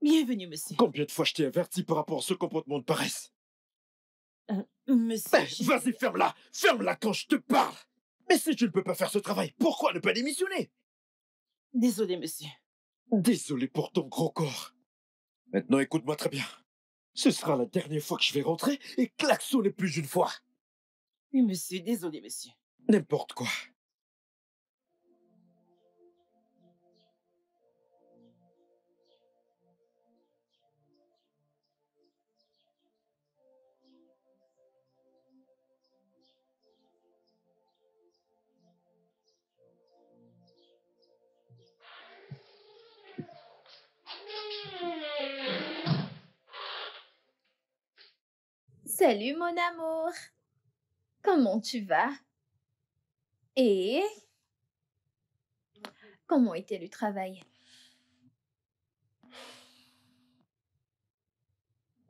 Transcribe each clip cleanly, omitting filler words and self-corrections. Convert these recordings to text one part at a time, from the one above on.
Bienvenue, monsieur. Combien de fois je t'ai averti par rapport à ce comportement de paresse? Monsieur... Vas-y, ferme-la! Ferme-la quand je te parle! Mais si tu ne peux pas faire ce travail, pourquoi ne pas démissionner? Désolé, monsieur. Désolé pour ton gros corps. Maintenant, écoute-moi très bien. Ce sera la dernière fois que je vais rentrer et klaxonner plus d'une fois. Oui, monsieur, désolé, monsieur. N'importe quoi. Salut mon amour, comment tu vas? Et comment était le travail?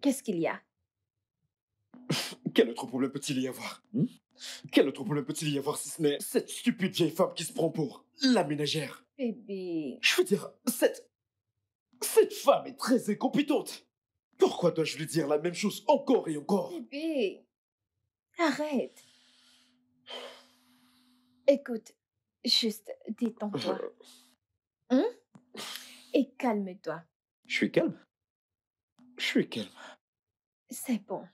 Qu'est-ce qu'il y a? Quel autre problème peut-il y avoir? Quel autre problème peut-il y avoir si ce n'est cette stupide vieille femme qui se prend pour la ménagère? Bébé, Je veux dire, cette femme est très incompétente. Pourquoi dois-je lui dire la même chose encore et encore? bébé, arrête. Écoute, juste détends-toi. Et calme-toi. Je suis calme. Je suis calme. C'est bon.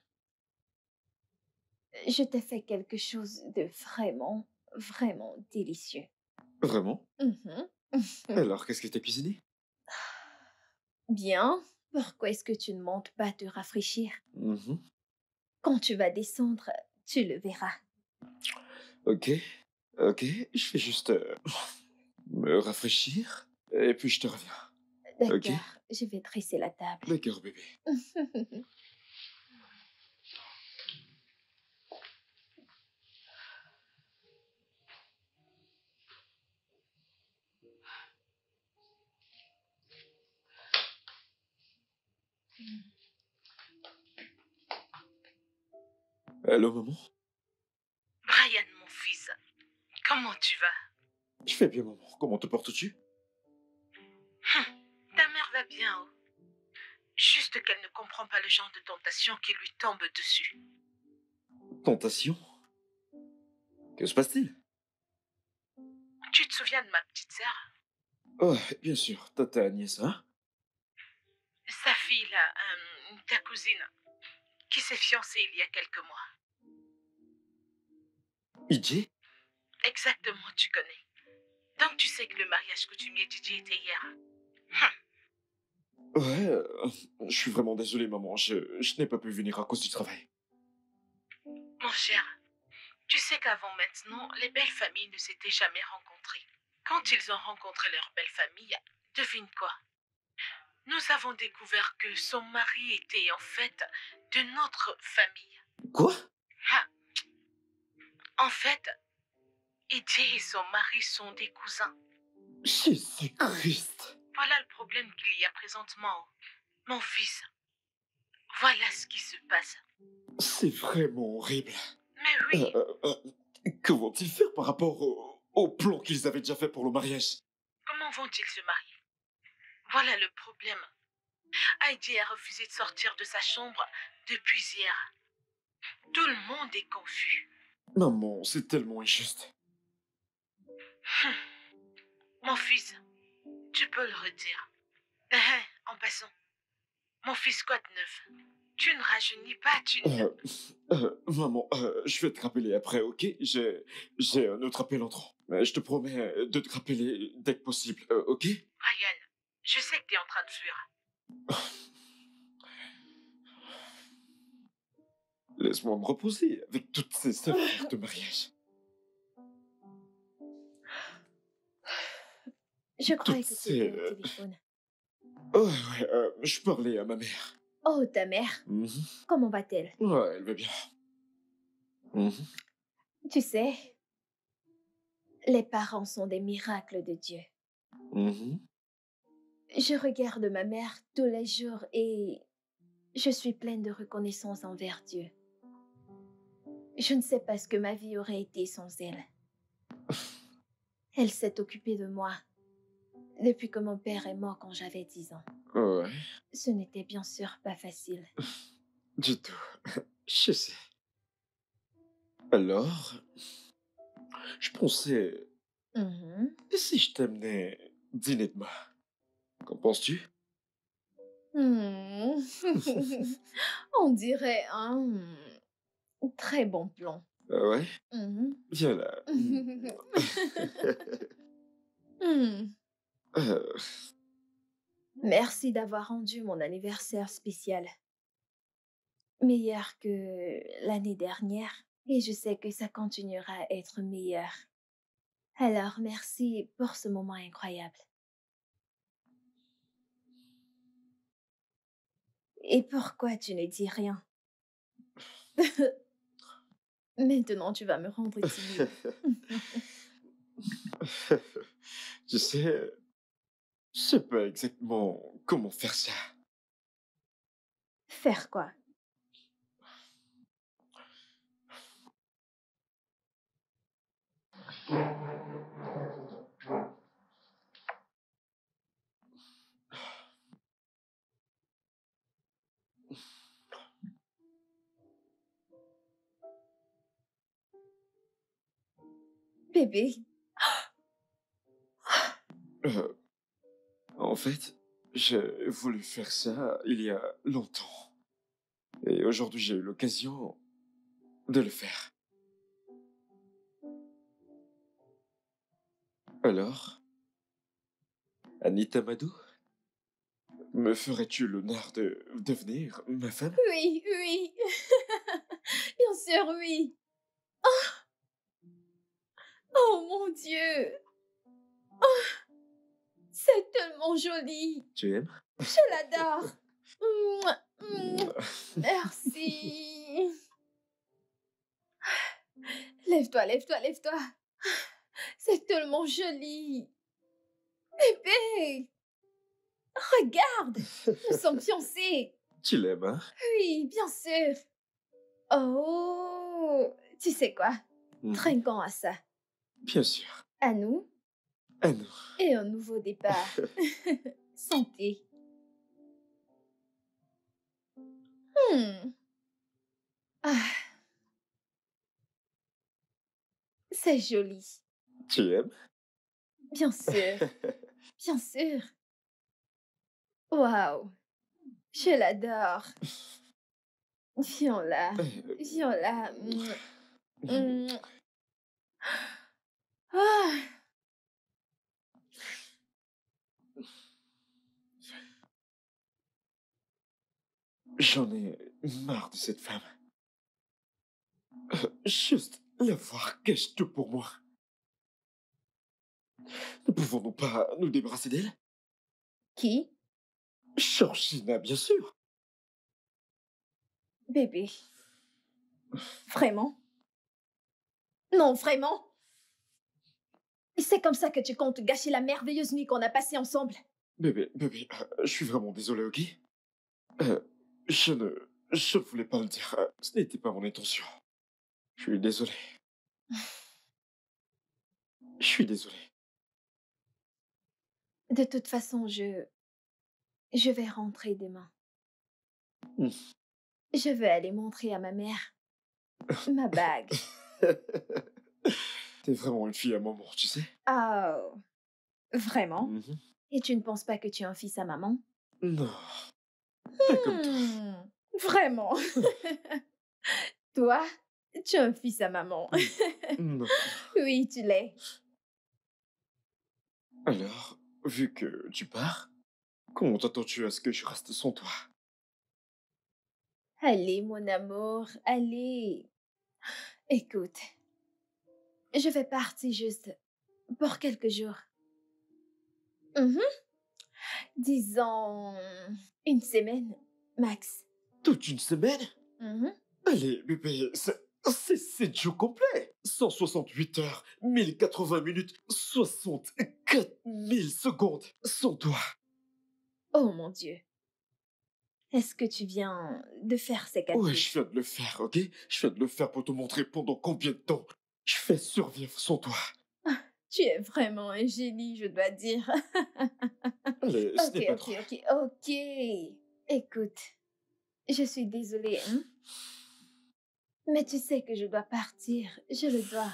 Je t'ai fait quelque chose de vraiment, vraiment délicieux. Vraiment? Mhm. Alors, qu'est-ce que t'as cuisiné? Bien. Pourquoi est-ce que tu ne montes pas te rafraîchir? Quand tu vas descendre, tu le verras. Ok, je vais juste me rafraîchir et puis je te reviens. D'accord, Ok. je vais dresser la table. D'accord, bébé. Allô, maman? Brian, mon fils, comment tu vas? Je vais bien, maman. Comment te portes-tu? Ta mère va bien, oh. Juste qu'elle ne comprend pas le genre de tentation qui lui tombe dessus. Tentation? Que se passe-t-il? Tu te souviens de ma petite sœur? Oh, bien sûr, ta Agnès, hein? Sa fille, là, ta cousine, qui s'est fiancée il y a quelques mois. Idji? Exactement, tu connais. Donc tu sais que le mariage coutumier Didi était hier. Ouais, je suis vraiment désolé, maman. Je n'ai pas pu venir à cause du travail. Mon cher, tu sais qu'avant maintenant, les belles familles ne s'étaient jamais rencontrées. Quand ils ont rencontré leur belle famille, devine quoi? Nous avons découvert que son mari était en fait de notre famille. Quoi? Ah. En fait, Eddie et son mari sont des cousins. Jésus-Christ! Voilà le problème qu'il y a présentement. Mon fils, voilà ce qui se passe. C'est vraiment horrible. Mais oui, Que vont-ils faire par rapport au plan qu'ils avaient déjà fait pour le mariage? comment vont-ils se marier? Voilà le problème. Heidi a refusé de sortir de sa chambre depuis hier. Tout le monde est confus. Maman, c'est tellement injuste. Mon fils, tu peux le redire. En passant, mon fils quoi de neuf? Tu ne rajeunis pas, tu ne... Maman, je vais te rappeler après, ok? J'ai un autre appel entrant. Je te promets de te rappeler dès que possible, ok? Ryan, je sais que tu es en train de fuir. Laisse-moi me reposer avec toutes ces affaires de mariage. Je croyais Toutes que tu étais ces, au téléphone. Oh, ouais, je parlais à ma mère. Oh, ta mère, comment va-t-elle? Ouais, elle va bien. Tu sais, les parents sont des miracles de Dieu. Je regarde ma mère tous les jours et je suis pleine de reconnaissance envers Dieu. Je ne sais pas ce que ma vie aurait été sans elle. Elle s'est occupée de moi depuis que mon père est mort quand j'avais 10 ans. Ouais, Ce n'était bien sûr pas facile. du tout. Je sais. Alors, je pensais, Mhm. et si je t'amenais dîner demain? Qu'en penses-tu? Hmm. On dirait un très bon plan. Ah ouais? Mhm. Viens là. Hmm. Euh, Merci d'avoir rendu mon anniversaire spécial. Meilleur que l'année dernière. Et je sais que ça continuera à être meilleur. Alors, merci pour ce moment incroyable. Et pourquoi tu ne dis rien? Maintenant, tu vas me rendre timide. Tu sais, je sais pas exactement comment faire ça. Faire quoi? Bébé, Euh, En fait, j'ai voulu faire ça il y a longtemps. Et aujourd'hui, j'ai eu l'occasion de le faire. Alors, Anita Madou, me ferais-tu l'honneur de devenir ma femme? oui, oui. Bien sûr, oui. Oh mon Dieu, c'est tellement joli. Tu aimes? Je l'adore. Mouah, mouah. Merci. Lève-toi, lève-toi, lève-toi. C'est tellement joli. Bébé, regarde, nous sommes fiancés. Tu l'aimes, hein? Oui, bien sûr. Oh, tu sais quoi? Trinquons à ça. Bien sûr. À nous Ah non. et un nouveau départ. Santé. Hmm. Ah, c'est joli. Tu aimes? Bien sûr, bien sûr. Waouh, je l'adore. Viens là, viens là. Mouah. Ah, J'en ai marre de cette femme. Juste la voir cache tout pour moi. Ne pouvons-nous pas nous débarrasser d'elle? qui? Georgina, bien sûr. Bébé. Vraiment? Non, vraiment? Et c'est comme ça que tu comptes gâcher la merveilleuse nuit qu'on a passée ensemble? Bébé, je suis vraiment désolé, ok? Euh, je ne voulais pas le dire. Ce n'était pas mon intention. Je suis désolé. Je suis désolé. De toute façon, je vais rentrer demain. Hmm. Je veux aller montrer à ma mère ma bague. T'es vraiment une fille à maman, tu sais? Oh, vraiment? Mhm. Et tu ne penses pas que tu es un fils à maman? Non, pas comme toi. Vraiment? Toi, tu es un fils à maman. Non. Oui, tu l'es. Alors, vu que tu pars, comment t'attends-tu à ce que je reste sans toi? Allez, mon amour, allez. Écoute, je vais partir juste pour quelques jours. Mhm. Disons une semaine, max. Toute une semaine? Mhm. Allez, bébé, c'est 7 jours complets. 168 heures, 1080 minutes, 64 000 secondes sans toi. Oh mon Dieu. Est-ce que tu viens de faire ces Ouais, je calculs? viens de le faire, ok? Je viens de le faire pour te montrer pendant combien de temps je fais survivre sans toi. Tu es vraiment un génie, je dois dire. Allez, ce Ok, n'est pas ok, trop. ok, ok. Écoute, je suis désolée, hein, mais tu sais que je dois partir. Je le dois.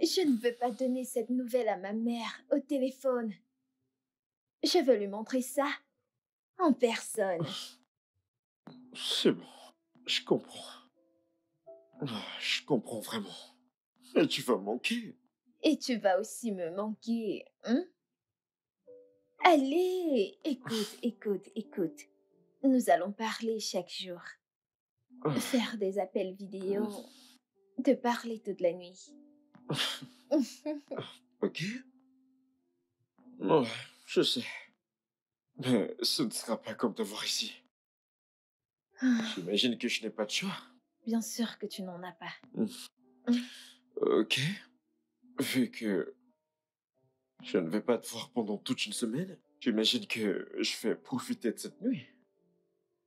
Je ne veux pas donner cette nouvelle à ma mère au téléphone. Je veux lui montrer ça en personne. C'est bon, je comprends. Je comprends vraiment. Et tu vas me manquer. Et tu vas aussi me manquer, hein? Allez, écoute, écoute, écoute. Nous allons parler chaque jour, faire des appels vidéo, te parler toute la nuit. Ok? Ouais, je sais. Mais ce ne sera pas comme te voir ici. J'imagine que je n'ai pas de choix. Bien sûr que tu n'en as pas. Ok. Vu que je ne vais pas te voir pendant toute une semaine, j'imagine que je vais profiter de cette nuit.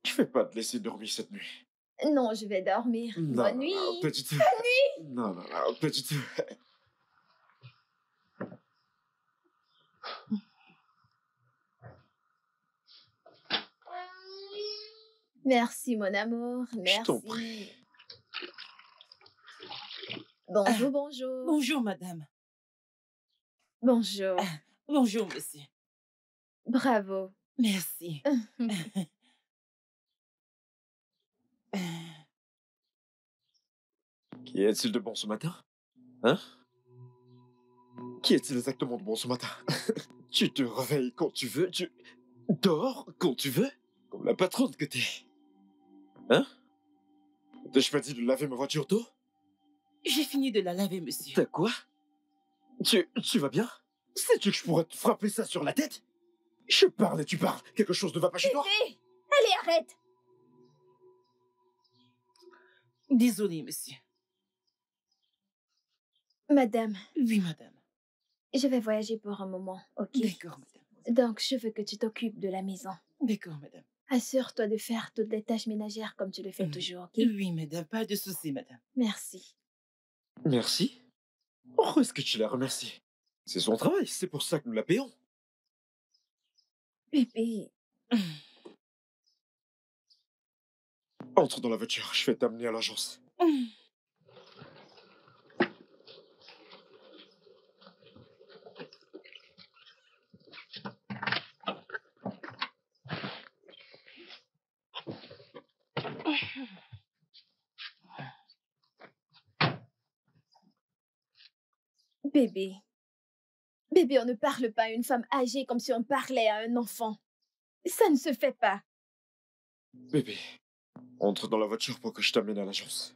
Je vais pas te laisser dormir cette nuit. Non, je vais dormir. Non, Bonne non, non, pas nuit. du tout. Non, non, non, pas du tout. Merci, mon amour. Je t'en prie. Merci. Bonjour, Ah, bonjour. bonjour, madame. Bonjour. Ah, bonjour, monsieur. Bravo. Merci. Qui est-il de bon ce matin? Hein? Qui est-il exactement de bon ce matin? Tu te réveilles quand tu veux, tu dors quand tu veux, comme la patronne que t'es. Hein? T'ai-je pas dit de laver ma voiture tôt? J'ai fini de la laver, monsieur. T'as quoi? Tu vas bien? Sais-tu que je pourrais te frapper ça sur la tête? Je parle et tu parles. Quelque chose ne va pas chez toi? Bébé, allez, arrête. Désolé, monsieur. Madame, Oui, madame. je vais voyager pour un moment, ok? D'accord, madame. Donc, je veux que tu t'occupes de la maison. D'accord, madame. Assure-toi de faire toutes les tâches ménagères comme tu le fais toujours, ok? Oui, madame. Pas de souci, madame. Merci. Merci? Pourquoi est-ce que tu la remercies? C'est son travail, c'est pour ça que nous la payons. Bébé, Entre dans la voiture, je vais t'amener à l'agence. bébé. Bébé, on ne parle pas à une femme âgée comme si on parlait à un enfant. Ça ne se fait pas. Bébé, entre dans la voiture pour que je t'amène à l'agence.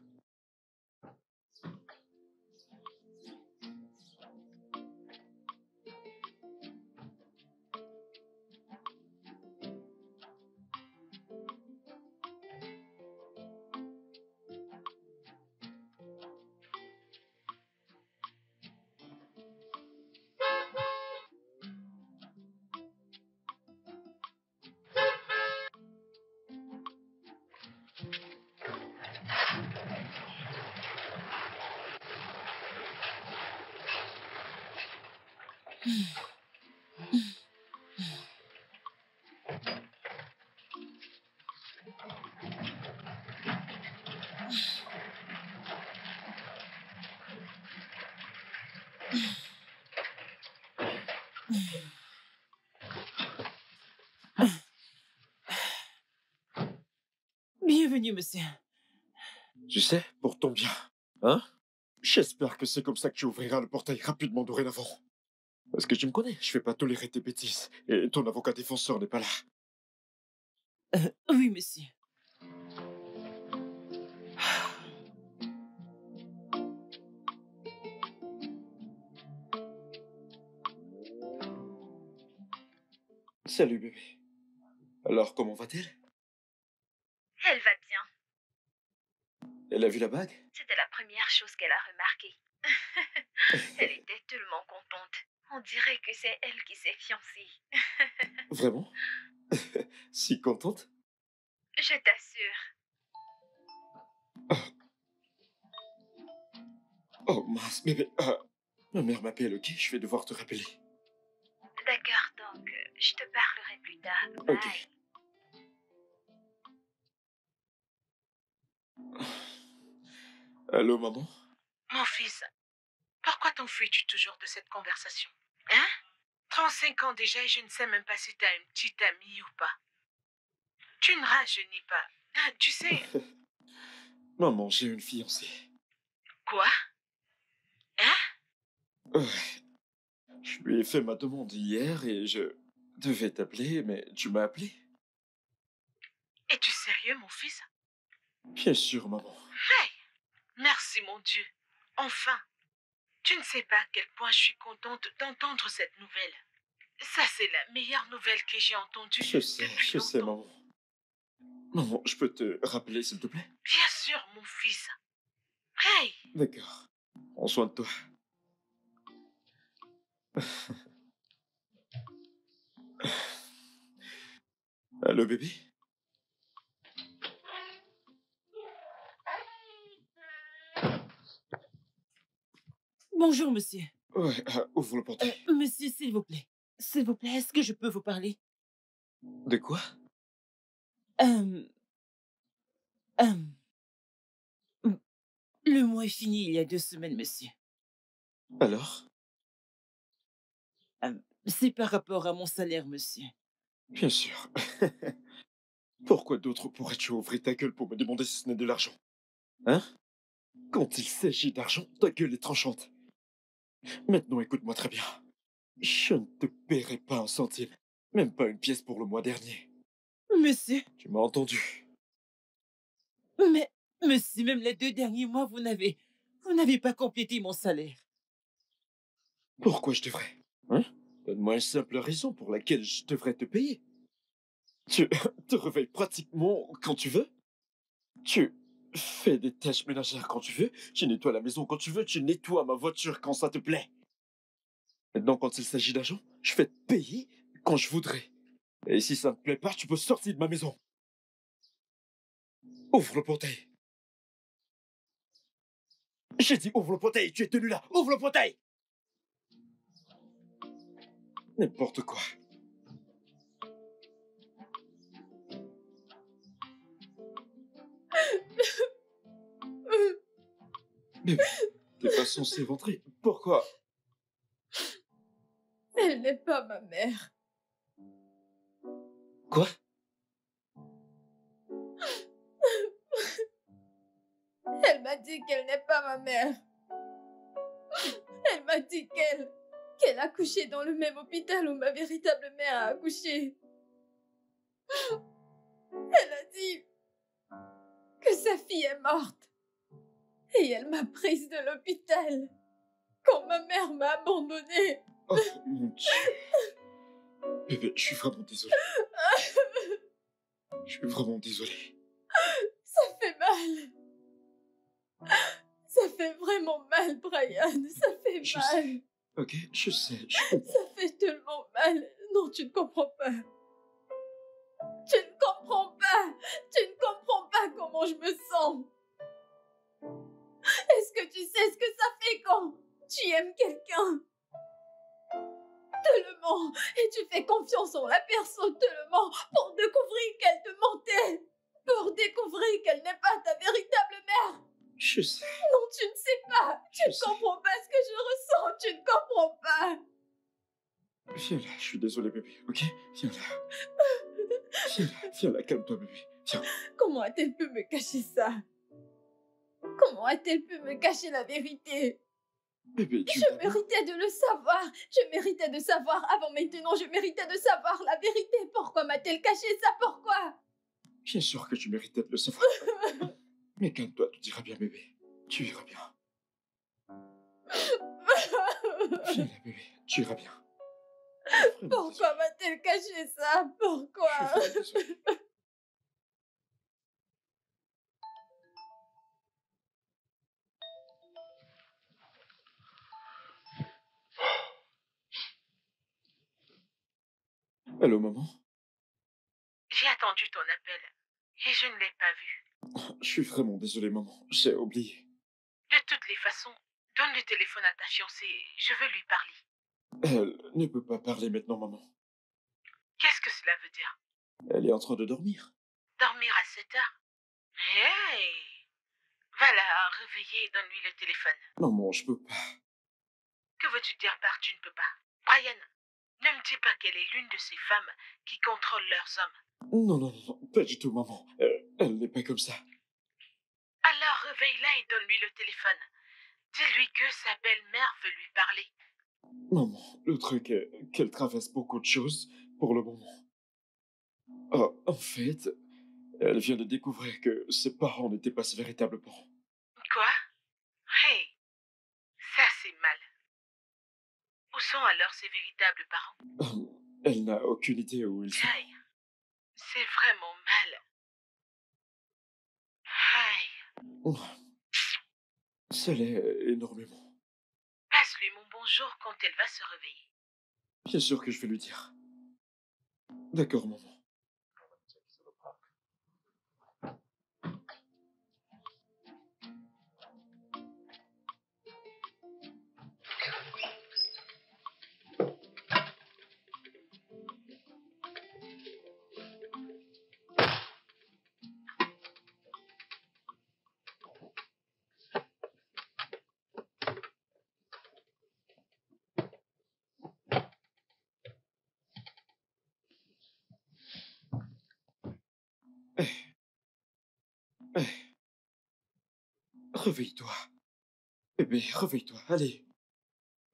Bienvenue, monsieur. Tu sais, pour ton bien. Hein? J'espère que c'est comme ça que tu ouvriras le portail rapidement dorénavant. Parce que tu me connais, je vais pas tolérer tes bêtises. Et ton avocat défenseur n'est pas là. Oui, monsieur. Salut bébé. Alors comment va-t-elle? Elle va bien. Elle a vu la bague? C'était la première chose qu'elle a remarquée. Elle était tellement contente. On dirait que c'est elle qui s'est fiancée. Vraiment? Si contente? Je t'assure. Oh mince, bébé. Ma mère m'appelle, ok? Je vais devoir te rappeler. D'accord, donc je te parlerai plus tard. Ok. Bye. Allô, maman? Mon fils, pourquoi t'enfuis-tu toujours de cette conversation? Hein? 35 ans déjà et je ne sais même pas si t'as une petite amie ou pas. Tu ne rajeunis pas. Ah, tu sais, Maman, j'ai une fiancée. quoi? Hein? Ouais. Je lui ai fait ma demande hier et je devais t'appeler, mais tu m'as appelé? Es-tu sérieux, mon fils? Bien sûr, maman. Hey! Merci, mon Dieu. Enfin, tu ne sais pas à quel point je suis contente d'entendre cette nouvelle. Ça, c'est la meilleure nouvelle que j'ai entendue depuis Je sais, longtemps. maman. Maman, je peux te rappeler, s'il te plaît? Bien sûr, mon fils. Hey! D'accord. Prends soin de toi. Allô, bébé? Bonjour, monsieur. Ouais, ouvre le portail. Monsieur, s'il vous plaît. S'il vous plaît, est-ce que je peux vous parler? De quoi? Euh, euh, le mois est fini il y a 2 semaines, monsieur. Alors? C'est par rapport à mon salaire, monsieur. Bien sûr. Pourquoi d'autres pourrais-tu ouvrir ta gueule pour me demander si ce n'est de l'argent? Hein? Quand il s'agit d'argent, ta gueule est tranchante. Maintenant, écoute-moi très bien. Je ne te paierai pas un centime. Même pas une pièce pour le mois dernier. Monsieur, Tu m'as entendu? mais, monsieur, même les 2 derniers mois, vous n'avez pas complété mon salaire. Pourquoi je devrais? Hein? Donne-moi une simple raison pour laquelle je devrais te payer. Tu te réveilles pratiquement quand tu veux. Tu fais des tâches ménagères quand tu veux. Tu nettoies la maison quand tu veux. Tu nettoies ma voiture quand ça te plaît. Maintenant, quand il s'agit d'argent, je vais te payer quand je voudrais. Et si ça ne te plaît pas, tu peux sortir de ma maison. Ouvre le portail. J'ai dit ouvre le portail. Tu es tenu là. Ouvre le portail. N'importe quoi. Bébé, t'es pas censé rentrer. Pourquoi? Elle n'est pas ma mère. Quoi? Elle m'a dit qu'elle n'est pas ma mère. Elle m'a dit qu'elle a couché dans le même hôpital où ma véritable mère a accouché. Elle a dit que sa fille est morte. Et elle m'a prise de l'hôpital quand ma mère m'a abandonnée. Oh mon Dieu. Bébé, je suis vraiment désolé. Je suis vraiment désolé. Ça fait mal. Ça fait vraiment mal, Brian. Ça fait Je mal. sais. Ok, je sais, je comprends. Ça fait tellement mal. Non, tu ne comprends pas. Tu ne comprends pas. Tu ne comprends pas comment je me sens. Est-ce que tu sais ce que ça fait quand tu aimes quelqu'un? Te le ment et tu fais confiance en la personne, te le ment pour découvrir qu'elle te mentait. Pour découvrir qu'elle n'est pas ta véritable mère. Je sais, Non, tu ne sais pas. Tu je ne sais. comprends pas ce que je ressens. Tu ne comprends pas. Viens là, je suis désolé, bébé, ok? Viens là. Viens là, calme-toi, bébé. Viens. Comment a-t-elle pu me cacher ça? Comment a-t-elle pu me cacher la vérité? Bébé, tu Je méritais de le savoir. Je méritais de savoir avant maintenant. Je méritais de savoir la vérité. Pourquoi m'a-t-elle caché ça? Pourquoi? Bien sûr que tu méritais de le savoir. Mais calme-toi, tout ira bien, bébé. Tu iras bien. Viens là, bébé, tu iras bien. Vraiment Pourquoi m'a-t-elle caché ça? désolé. Pourquoi? Je suis vraiment désolé. Allô, maman? J'ai attendu ton appel et je ne l'ai pas vu. Je suis vraiment désolé, maman. J'ai oublié. De toutes les façons, donne le téléphone à ta fiancée. Je veux lui parler. Elle ne peut pas parler maintenant, maman. Qu'est-ce que cela veut dire? Elle est en train de dormir. Dormir à 7 heures? Hey! Va la réveiller et donne-lui le téléphone. Maman, je peux pas. Que veux-tu dire par tu ne peux pas? Brian, ne me dis pas qu'elle est l'une de ces femmes qui contrôlent leurs hommes. Non, non, non, pas du tout, maman. Elle n'est pas comme ça. Alors réveille-la et donne-lui le téléphone. Dis-lui que sa belle-mère veut lui parler. Maman, le truc est qu'elle traverse beaucoup de choses pour le moment. Oh, en fait, elle vient de découvrir que ses parents n'étaient pas ses véritables parents. Quoi? Hey, ça c'est mal. Où sont alors ses véritables parents? Elle n'a aucune idée où ils sont. Hey, c'est vraiment mal. Hey, Ça l'est énormément. passe-lui mon bonjour quand elle va se réveiller. Bien sûr que je vais lui dire. D'accord, maman. Eh, réveille-toi. Bébé, réveille-toi. Allez.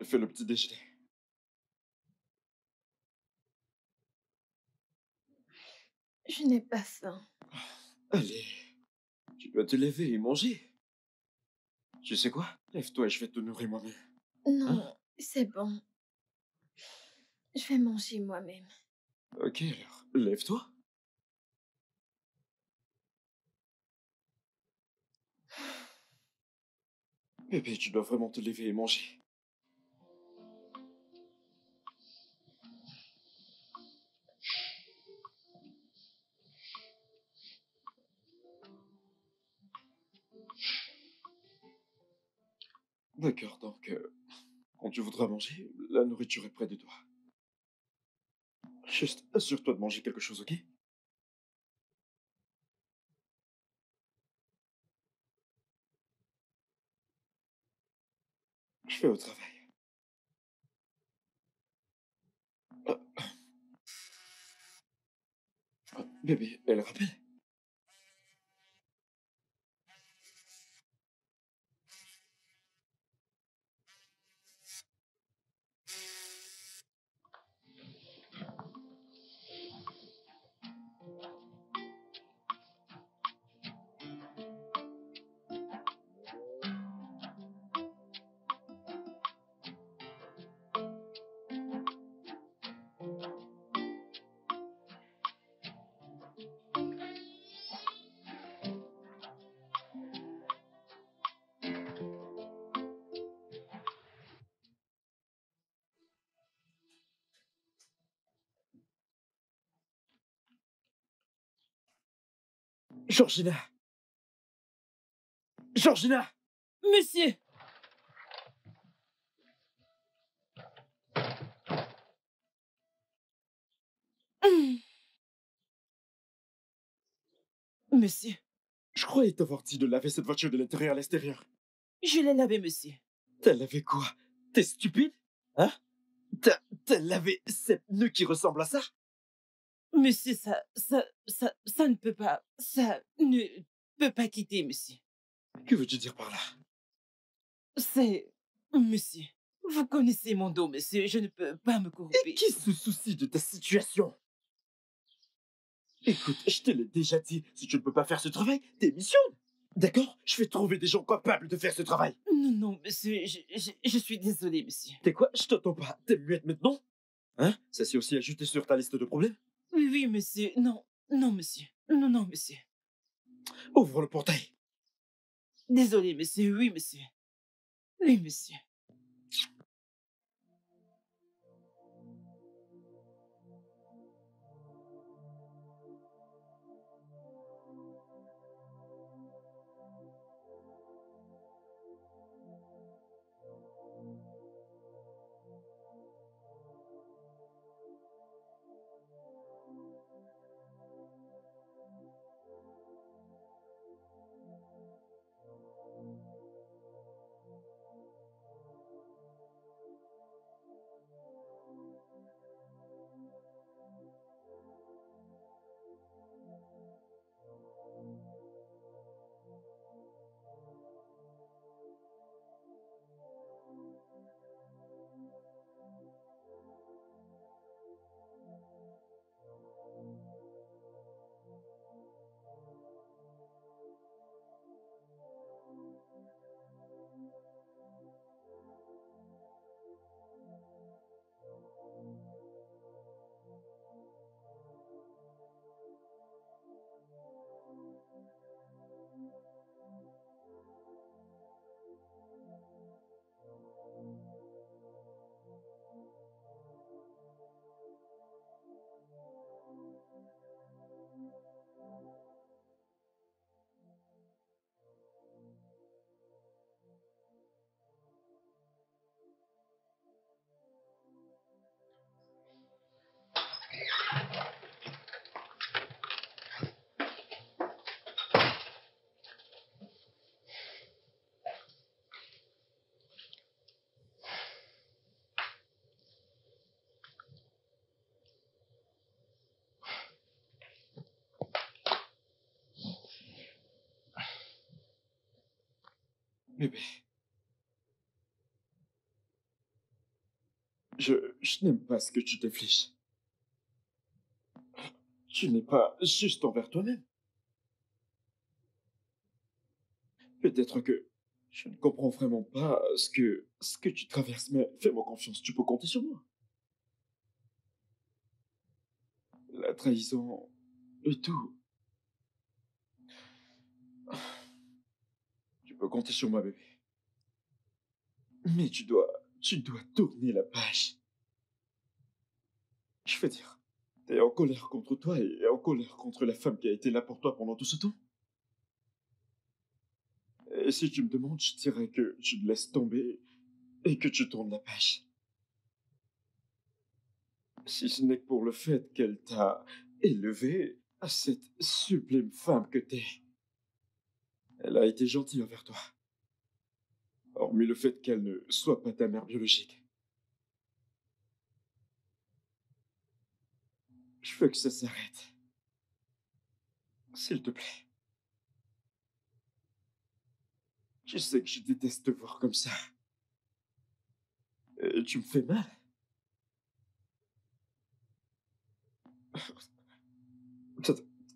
Fais le petit déjeuner. Je n'ai pas faim. Allez. Tu dois te lever et manger. Tu sais quoi? Lève-toi et je vais te nourrir moi-même. Non, c'est bon. Je vais manger moi-même. Ok, alors, lève-toi. Bébé, tu dois vraiment te lever et manger. D'accord, donc, quand tu voudras manger, la nourriture est près de toi. Juste, assure-toi de manger quelque chose, ok? Je vais au travail. Ah, bébé, elle rappelle. Georgina! Georgina! Monsieur! Hum. Monsieur, Je croyais t'avoir dit de laver cette voiture de l'intérieur à l'extérieur. je l'ai lavé, monsieur. T'as lavé quoi? T'es stupide? Hein? T'as lavé cette pneu qui ressemble à ça? Monsieur, ça ne peut pas, ça ne peut pas quitter, monsieur. Que veux-tu dire par là? C'est, monsieur, vous connaissez mon dos, monsieur, je ne peux pas me Et corrompre. qui se soucie de ta situation? Écoute, je te l'ai déjà dit, si tu ne peux pas faire ce travail, démissionne. D'accord? Je vais trouver des gens capables de faire ce travail. Non, non, monsieur, je suis désolé, monsieur. T'es quoi? Je t'entends pas. T'es muette maintenant? Hein? Ça s'est aussi ajouté sur ta liste de problèmes? Oui, oui, monsieur, non, non, monsieur, non, non, monsieur. Ouvre le portail. Désolé, monsieur, oui, monsieur. Oui, monsieur. Bébé, je n'aime pas ce que tu t'infliges. Tu n'es pas juste envers toi-même. Peut-être que je ne comprends vraiment pas ce que tu traverses, mais fais-moi confiance, tu peux compter sur moi. La trahison et tout. Tu peux compter sur moi, bébé. Mais tu dois tourner la page. Je veux dire, t'es en colère contre toi et en colère contre la femme qui a été là pour toi pendant tout ce temps. Et si tu me demandes, je dirais que tu le laisses tomber et que tu tournes la page. Si ce n'est que pour le fait qu'elle t'a élevé à cette sublime femme que t'es. Elle a été gentille envers toi. Hormis le fait qu'elle ne soit pas ta mère biologique. Je veux que ça s'arrête. S'il te plaît. Tu sais que je déteste te voir comme ça. Et tu me fais mal. T'as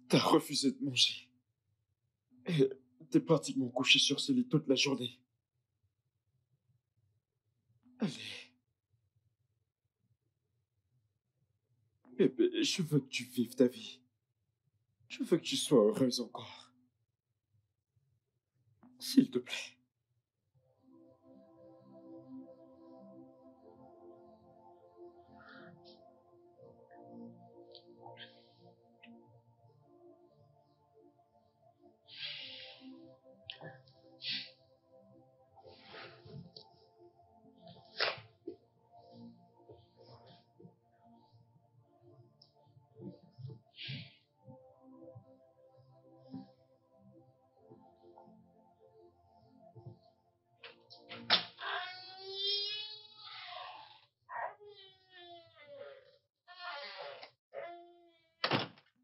t'as refusé de manger. Et t'es pratiquement couché sur ce lit toute la journée. Allez. Bébé, je veux que tu vives ta vie. Je veux que tu sois heureuse encore. S'il te plaît.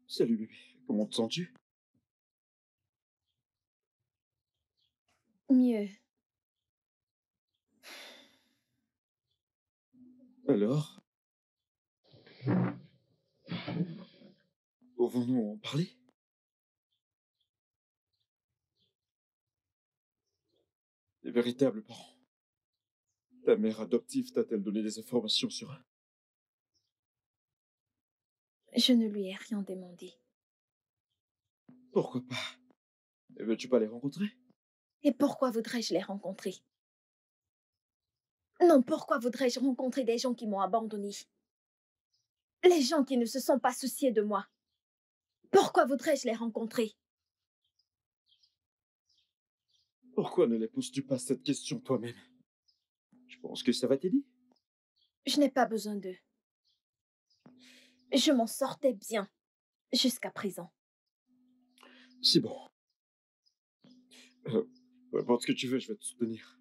Salut bébé, comment te sens-tu? Mieux. Alors, pouvons-nous en parler? Les véritables parents. Ta mère adoptive t'a-t-elle donné des informations sur eux? Je ne lui ai rien demandé. Pourquoi pas? Ne veux-tu pas les rencontrer? Et pourquoi voudrais-je les rencontrer? Non, pourquoi voudrais-je rencontrer des gens qui m'ont abandonné? Les gens qui ne se sont pas souciés de moi. Pourquoi voudrais-je les rencontrer? Pourquoi ne les poses-tu pas cette question toi-même? Je pense que ça va t'aider. Je n'ai pas besoin d'eux. Je m'en sortais bien jusqu'à présent. C'est bon. Peu importe ce que tu veux, je vais te soutenir.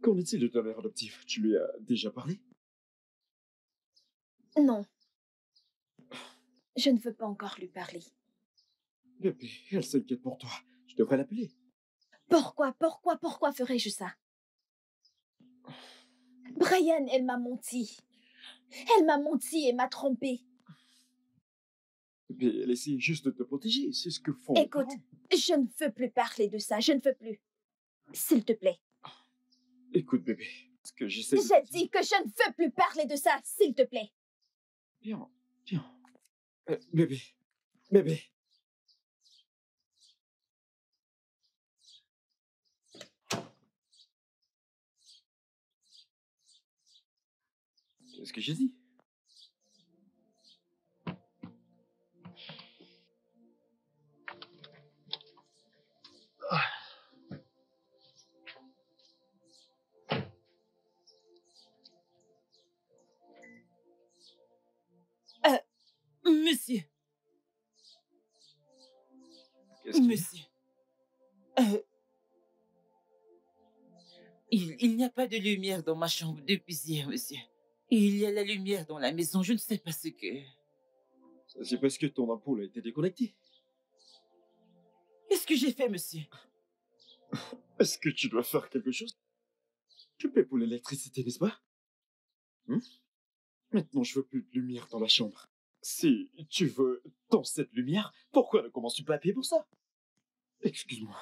Qu'en est-il de ta mère adoptive? Tu lui as déjà parlé? Non, je ne veux pas encore lui parler. Bébé, elle s'inquiète pour toi. Tu devrais l'appeler. Pourquoi ferais-je ça? Brian, elle m'a menti. Elle m'a menti et m'a trompé. Bébé, elle essaie juste de te protéger. C'est ce que font les Écoute, parents. je ne veux plus parler de ça. Je ne veux plus. S'il te plaît. Écoute, bébé, ce que j'essaie de J'ai te dire- dit que je ne veux plus parler de ça. S'il te plaît. Viens, viens. Bébé, bébé. Qu'est-ce que j'ai dit? Monsieur, Qu'est-ce qu'il y a? monsieur. euh, il n'y a pas de lumière dans ma chambre depuis hier, monsieur. Il y a la lumière dans la maison, je ne sais pas ce que... Ça, c'est parce que ton ampoule a été déconnectée. Qu'est-ce que j'ai fait, monsieur? Est-ce que tu dois faire quelque chose? Tu paies pour l'électricité, n'est-ce pas? Hmm? Maintenant, je veux plus de lumière dans la chambre. Si tu veux dans cette lumière, pourquoi ne commences-tu pas à payer pour ça? Excuse-moi.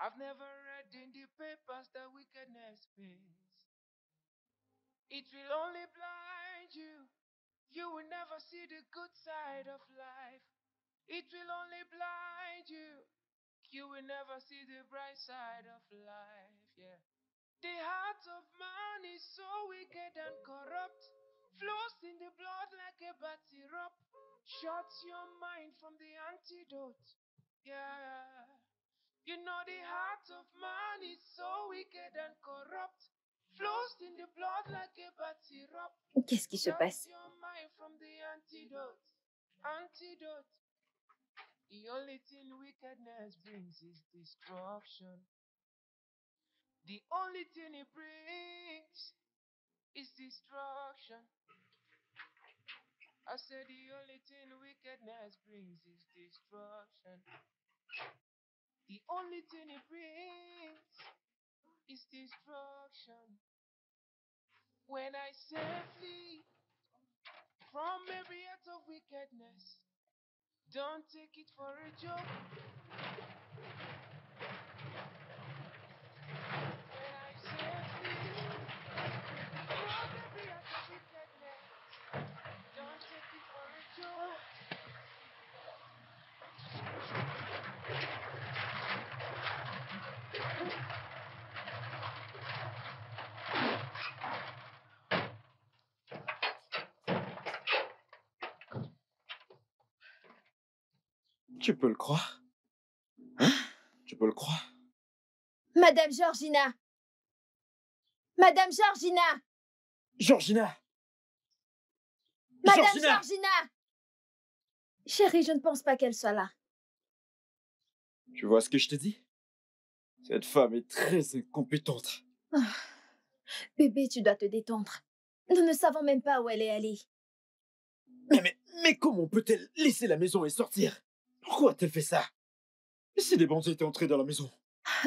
I've never read in the papers that wickedness pays. It will only blind you. You will never see the good side of life. It will only blind you. You will never see the bright side of life. Yeah. The heart of man is so wicked and corrupt, flows in the blood like a bad syrup, shuts your mind from the antidote. Yeah. You know the heart of man is so wicked and corrupt, flows in the blood like a bad syrup. Qu'est-ce qui se passe? Shuts your mind from the antidote. Antidote. The only thing wickedness brings is destruction. The only thing it brings is destruction. I said the only thing wickedness brings is destruction. The only thing it brings is destruction. When I say flee from every act of wickedness, don't take it for a joke. When I say flee from every act of wickedness, don't take it for a joke. Tu peux le croire? Hein? Tu peux le croire? Madame Georgina! Madame Georgina! Georgina! Madame Georgina! Georgina! Chérie, je ne pense pas qu'elle soit là. Tu vois ce que je te dis? Cette femme est très incompétente. Ah. Bébé, tu dois te détendre. Nous ne savons même pas où elle est allée. Mais comment peut-elle laisser la maison et sortir? Pourquoi a-t-elle fait ça? Et si des bandits étaient entrés dans la maison?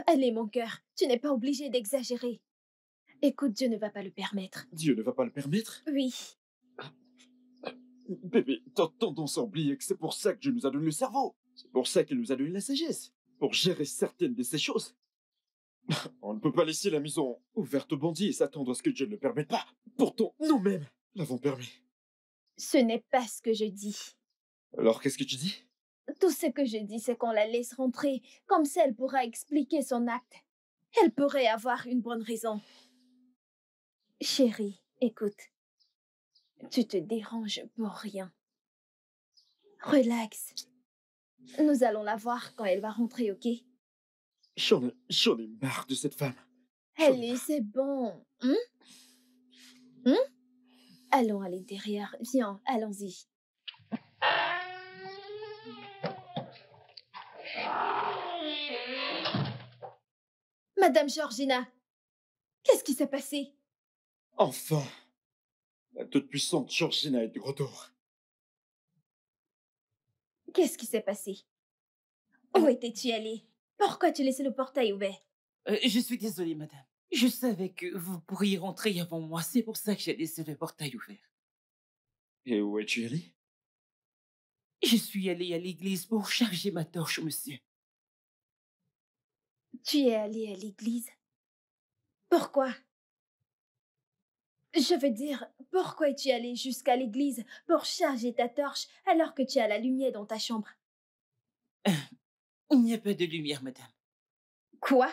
Allez, mon cœur, tu n'es pas obligé d'exagérer. Écoute, Dieu ne va pas le permettre. Dieu ne va pas le permettre? Oui. Bébé, t'as tendance à oublier que c'est pour ça que Dieu nous a donné le cerveau. C'est pour ça qu'il nous a donné la sagesse. Pour gérer certaines de ces choses. On ne peut pas laisser la maison ouverte aux bandits et s'attendre à ce que Dieu ne le permette pas. Pourtant, nous-mêmes l'avons permis. Ce n'est pas ce que je dis. Alors, qu'est-ce que tu dis? Tout ce que je dis, c'est qu'on la laisse rentrer. Comme ça, elle pourra expliquer son acte. Elle pourrait avoir une bonne raison. Chérie, écoute. Tu te déranges pour rien. Relax. Nous allons la voir quand elle va rentrer, ok? J'en ai marre de cette femme. Allez, c'est bon. Allons à l'intérieur. Viens, allons-y. Madame Georgina, qu'est-ce qui s'est passé? Enfin, la toute-puissante Georgina est de retour. Qu'est-ce qui s'est passé? Où étais-tu allée? Pourquoi tu laissais le portail ouvert? Je suis désolée, madame. Je savais que vous pourriez rentrer avant moi. C'est pour ça que j'ai laissé le portail ouvert. Et où es-tu allé? Je suis allée à l'église pour charger ma torche, monsieur. Tu es allée à l'église? Pourquoi? Je veux dire, pourquoi es-tu allée jusqu'à l'église pour charger ta torche alors que tu as la lumière dans ta chambre? Il n'y a pas de lumière, madame. Quoi?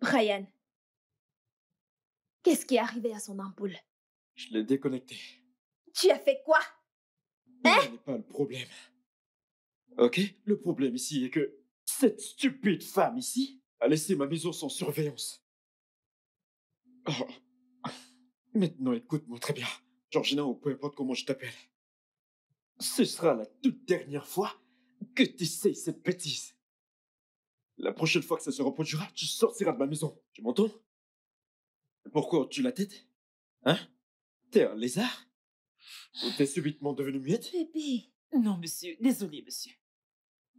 Brian, qu'est-ce qui est arrivé à son ampoule? Je l'ai déconnectée. Tu as fait quoi? Ce n'est pas le problème. Ok? Le problème ici est que cette stupide femme ici a laissé ma maison sans surveillance. Oh. Maintenant, écoute-moi très bien. Georgina, ou peu importe comment je t'appelle. Ce sera la toute dernière fois que tu essaies cette bêtise. La prochaine fois que ça se reproduira, tu sortiras de ma maison. Tu m'entends? Pourquoi tu la tête? Hein? T'es un lézard? Ou t'es subitement devenu muette? Bébé, Non, monsieur. Désolé, monsieur.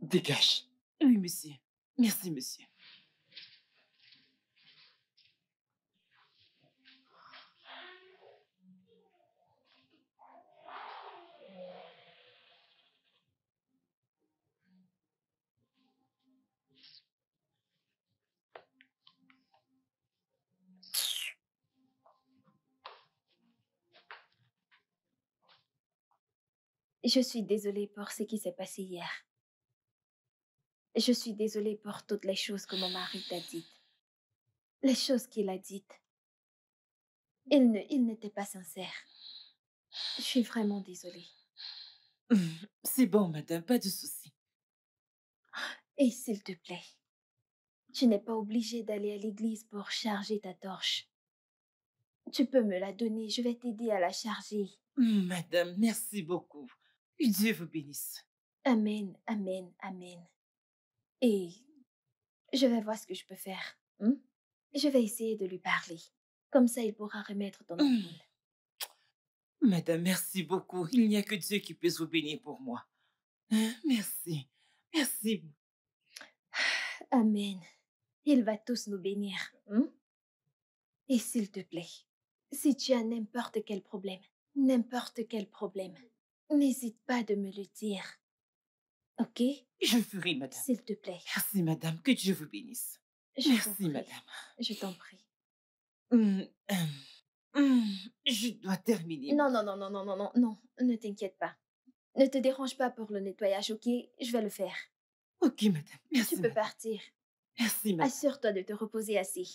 Dégage. Oui, monsieur. Merci, monsieur. je suis désolée pour ce qui s'est passé hier. Je suis désolée pour toutes les choses que mon mari t'a dites. Les choses qu'il a dites. Il n'était pas sincère. Je suis vraiment désolée. C'est bon, madame, pas de souci. Et s'il te plaît, tu n'es pas obligée d'aller à l'église pour charger ta torche. Tu peux me la donner, je vais t'aider à la charger. Madame, merci beaucoup. Que Dieu vous bénisse. Amen, amen, amen. Et je vais voir ce que je peux faire. Je vais essayer de lui parler. Comme ça, il pourra remettre ton ampoule. Madame, merci beaucoup. Il n'y a que Dieu qui puisse vous bénir pour moi. Merci. Merci. Amen. Il va tous nous bénir. Et s'il te plaît, si tu as n'importe quel problème, n'hésite pas de me le dire. Ok? Je ferai, madame. S'il te plaît. Merci, madame. Que Dieu vous bénisse. Je Merci, t'en prie. madame. Je t'en prie. Je dois terminer. Non, ne t'inquiète pas. Ne te dérange pas pour le nettoyage, ok? Je vais le faire. Ok, madame. Merci, Tu peux madame. partir. Merci, madame. Assure-toi de te reposer assez.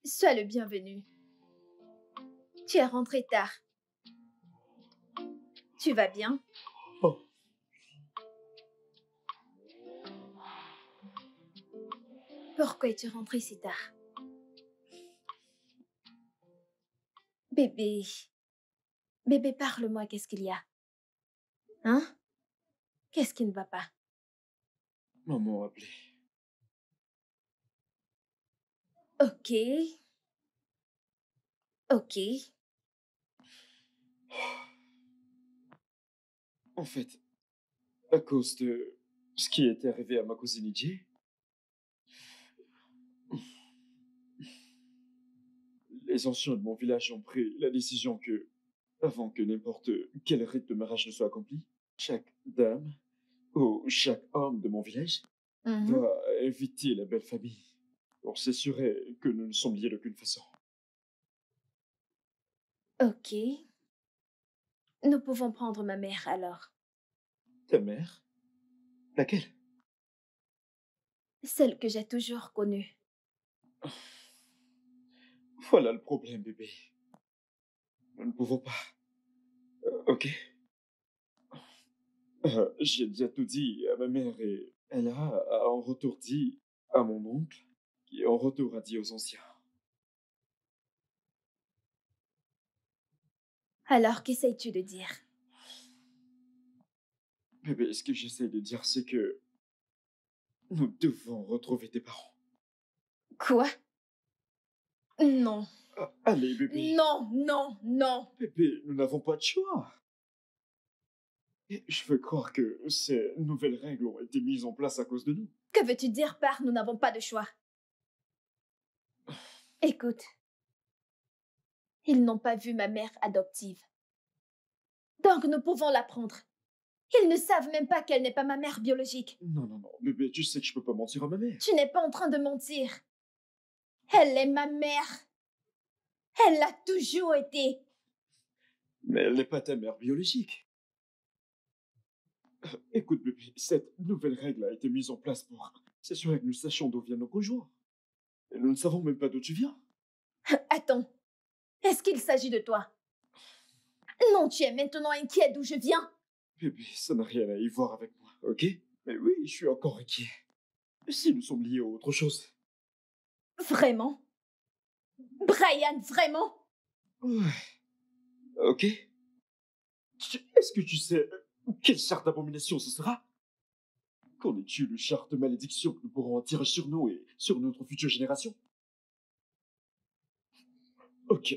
Sois le bienvenu. Tu es rentré tard. Tu vas bien? Oh. Pourquoi es-tu rentré si tard? Bébé. Bébé, parle-moi, qu'est-ce qu'il y a? Hein? Qu'est-ce qui ne va pas? Maman a appelé. Ok. Ok. En fait, à cause de ce qui est arrivé à ma cousine Ijie, les anciens de mon village ont pris la décision que, avant que n'importe quel rite de mariage ne soit accompli, chaque dame ou chaque homme de mon village doit inviter la belle famille pour s'assurer que nous ne sommes liés d'aucune façon. Ok. Nous pouvons prendre ma mère alors. Ta mère? Laquelle? Celle que j'ai toujours connue. Voilà le problème, bébé. Nous ne pouvons pas. Ok. J'ai déjà tout dit à ma mère et elle a en retour dit à mon oncle, qui en retour a dit aux anciens. Alors, qu'essayes-tu de dire? Bébé, ce que j'essaie de dire, c'est que nous devons retrouver tes parents. Quoi? Non. Allez, bébé. Non. Bébé, nous n'avons pas de choix. Et je veux croire que ces nouvelles règles ont été mises en place à cause de nous. Que veux-tu dire par nous n'avons pas de choix? Écoute. Ils n'ont pas vu ma mère adoptive. Donc nous pouvons la prendre. Ils ne savent même pas qu'elle n'est pas ma mère biologique. Non, bébé, tu sais que je peux pas mentir à ma mère. Tu n'es pas en train de mentir. Elle est ma mère. Elle l'a toujours été. Mais elle n'est pas ta mère biologique. Écoute, bébé, cette nouvelle règle a été mise en place pour s'assurer que nous sachions d'où viennent nos conjoints. Et nous ne savons même pas d'où tu viens. Attends. Est-ce qu'il s'agit de toi? Non, tu es maintenant inquiet d'où je viens. Bébé, ça n'a rien à y voir avec moi, ok? Mais oui, je suis encore inquiet. Si nous sommes liés à autre chose. Vraiment? Brian, vraiment? Ouais. Ok. Est-ce que tu sais quelle charte d'abomination ce sera? Connais-tu le charte de malédiction que nous pourrons attirer sur nous et sur notre future génération? Ok.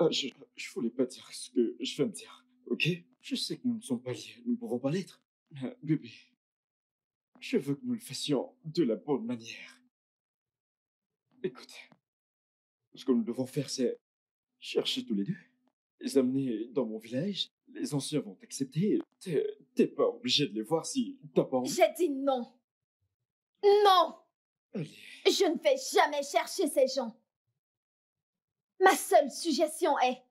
Je voulais pas dire ce que je viens de dire, ok? Je sais que nous ne sommes pas liés, nous ne pouvons pas l'être. Bébé, je veux que nous le fassions de la bonne manière. Écoute, ce que nous devons faire, c'est chercher tous les deux, les amener dans mon village. Les anciens vont t'accepter. T'es pas obligé de les voir si t'as pas envie. J'ai dit non. Non! Allez, Je ne vais jamais chercher ces gens. Ma seule suggestion est,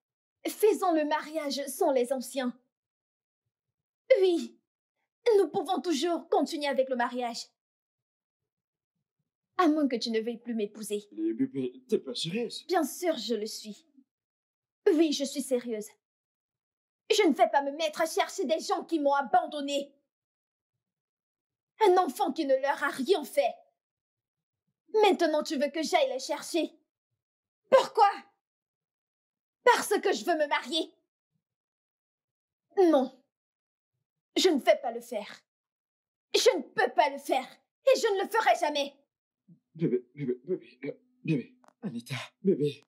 faisons le mariage sans les anciens. Oui, nous pouvons toujours continuer avec le mariage. À moins que tu ne veuilles plus m'épouser. les bébés, t'es pas sérieuse? Bien sûr, je le suis. Oui, je suis sérieuse. Je ne vais pas me mettre à chercher des gens qui m'ont abandonnée. Un enfant qui ne leur a rien fait. Maintenant, tu veux que j'aille les chercher. Pourquoi? Parce que je veux me marier. Non, je ne vais pas le faire. Je ne peux pas le faire. Et je ne le ferai jamais. Bébé, Anita, bébé.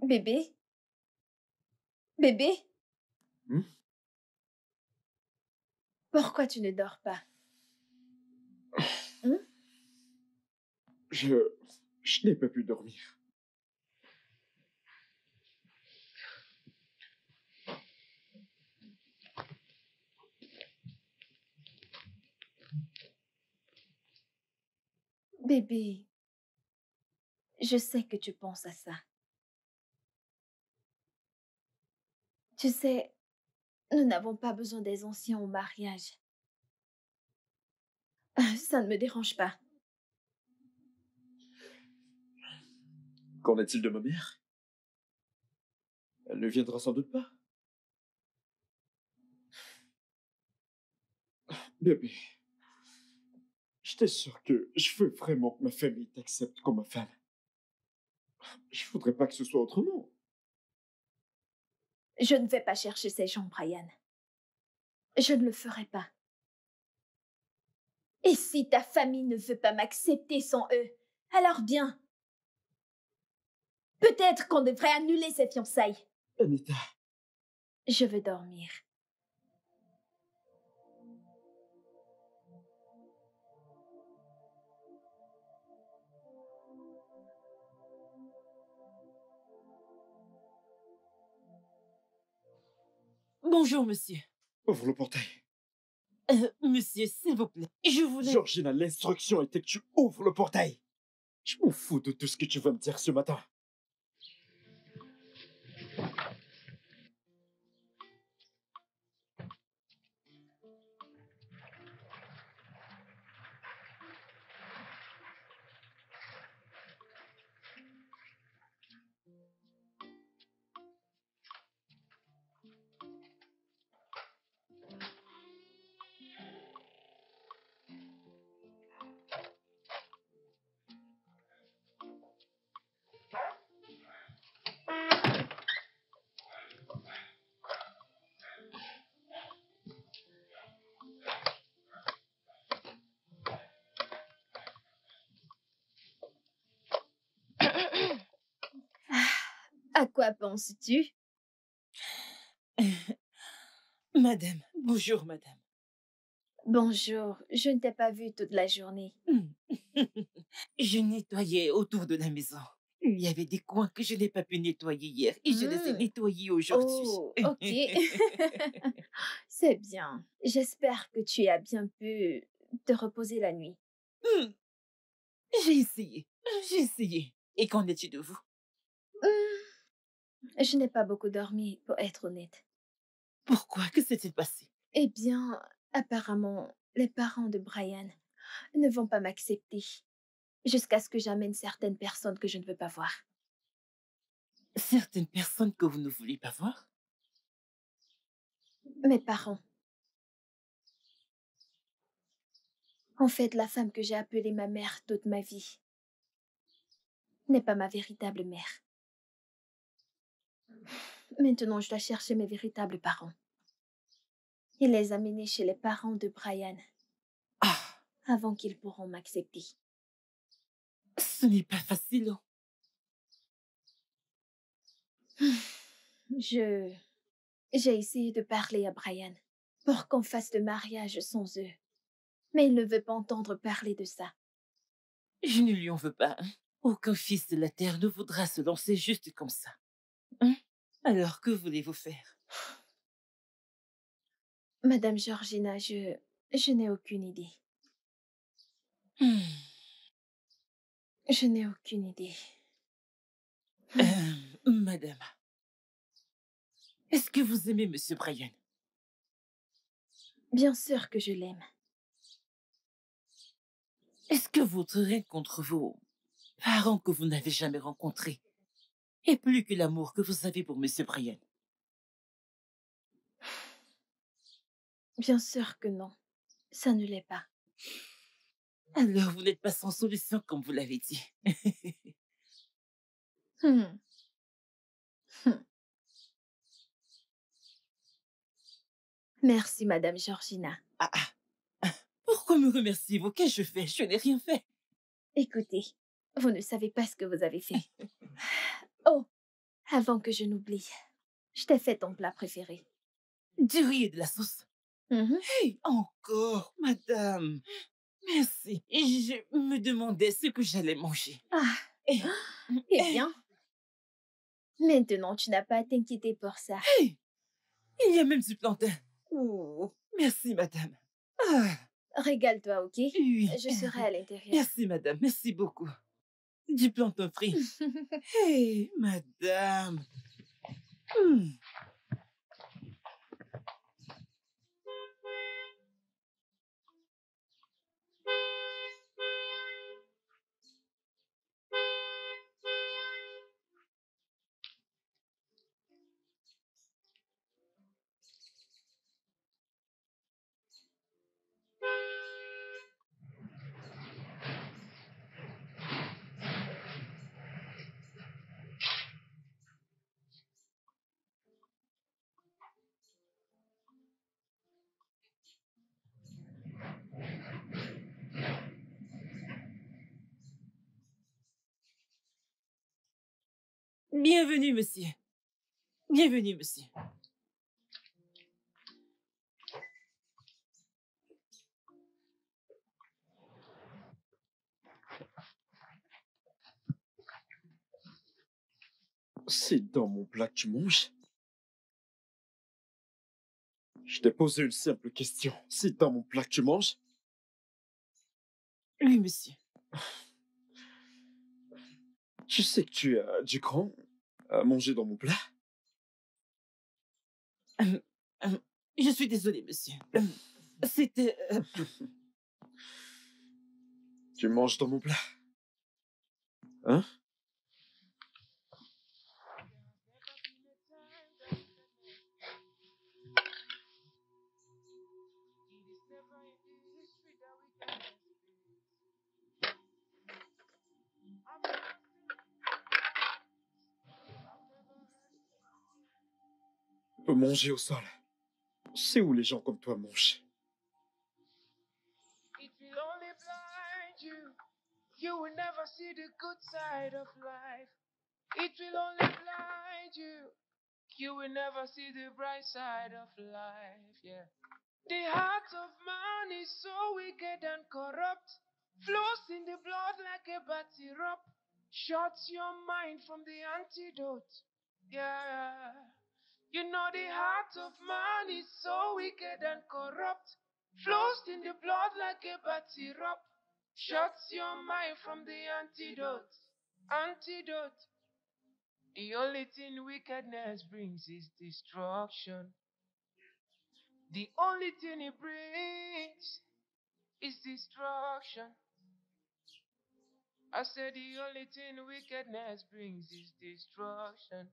Bébé? Bébé? Hmm? Pourquoi tu ne dors pas? Je n'ai pas pu dormir. Bébé, je sais que tu penses à ça. Tu sais, nous n'avons pas besoin des anciens au mariage. Ça ne me dérange pas. Qu'en est-il de ma mère? Elle ne viendra sans doute pas. Bébé, je t'assure que je veux vraiment que ma famille t'accepte comme ma femme. Je voudrais pas que ce soit autrement. Je ne vais pas chercher ces gens, Brian. Je ne le ferai pas. Et si ta famille ne veut pas m'accepter sans eux, alors bien. Peut-être qu'on devrait annuler ces fiançailles. Anita, Je veux dormir. Bonjour, monsieur. ouvre le portail. Monsieur, s'il vous plaît, je voulais... Georgina, l'instruction était que tu ouvres le portail. Je m'en fous de tout ce que tu vas me dire ce matin. À quoi penses-tu? Madame, bonjour, madame. Bonjour, je ne t'ai pas vue toute la journée. Je nettoyais autour de la maison. Il y avait des coins que je n'ai pas pu nettoyer hier et je les ai nettoyés aujourd'hui. Oh, ok. C'est bien. J'espère que tu as bien pu te reposer la nuit. J'ai essayé. J'ai essayé. Et qu'en est-il de vous? Je n'ai pas beaucoup dormi, pour être honnête. Pourquoi? Que s'est-il passé? Eh bien, apparemment, les parents de Brian ne vont pas m'accepter jusqu'à ce que j'amène certaines personnes que je ne veux pas voir. Certaines personnes que vous ne voulez pas voir? Mes parents. En fait, la femme que j'ai appelée ma mère toute ma vie n'est pas ma véritable mère. Maintenant, je dois chercher mes véritables parents et les amener chez les parents de Brian Ah, avant qu'ils pourront m'accepter. ce n'est pas facile. J'ai essayé de parler à Brian pour qu'on fasse le mariage sans eux. Mais il ne veut pas entendre parler de ça. Je ne lui en veux pas. Aucun fils de la terre ne voudra se lancer juste comme ça. Hein? Alors, que voulez-vous faire? Madame Georgina, je n'ai aucune idée. Hmm. Je n'ai aucune idée. Madame, est-ce que vous aimez Monsieur Brian? Bien sûr que je l'aime. Est-ce que votre haine contre vos parents que vous n'avez jamais rencontrés est plus que l'amour que vous avez pour Monsieur Brian? Bien sûr que non. Ça ne l'est pas. Alors, vous n'êtes pas sans solution, comme vous l'avez dit. Hmm. Hmm. Merci, Madame Georgina. Ah, ah. Pourquoi me remerciez-vous? Qu'ai-je fait? Je n'ai rien fait. Écoutez, vous ne savez pas ce que vous avez fait. Oh, avant que je n'oublie, je t'ai fait ton plat préféré. Du riz et de la sauce. Mhm. Hey, encore, madame. Merci. Je me demandais ce que j'allais manger. Ah, Eh, eh bien, maintenant tu n'as pas à t'inquiéter pour ça. hey, il y a même du plantain. Oh, merci, madame. Ah, Régale-toi, ok? oui. Je serai à l'intérieur. Merci, madame. Merci beaucoup. Du plantain frit. Hey, madame. Hmm. Bienvenue, monsieur. Bienvenue, monsieur. C'est dans mon plat que tu manges? Je t'ai posé une simple question. C'est dans mon plat que tu manges? Oui, monsieur. Tu sais que tu as du grand à manger dans mon plat? Hum, je suis désolé, monsieur. C'était... Tu manges dans mon plat? Hein? On peut manger au sol. C'est où les gens comme toi mangent. It will only blind you. You will never see the good side of life. It will only blind you. You will never see the bright side of life. Yeah. The heart of man is so wicked and corrupt. Flows in the blood like a bad syrup. Shuts your mind from the antidote. Yeah. You know the heart of man is so wicked and corrupt. Flows in the blood like a bad syrup. Shuts your mind from the antidote. Antidote. The only thing wickedness brings is destruction. The only thing it brings is destruction. I said the only thing wickedness brings is destruction.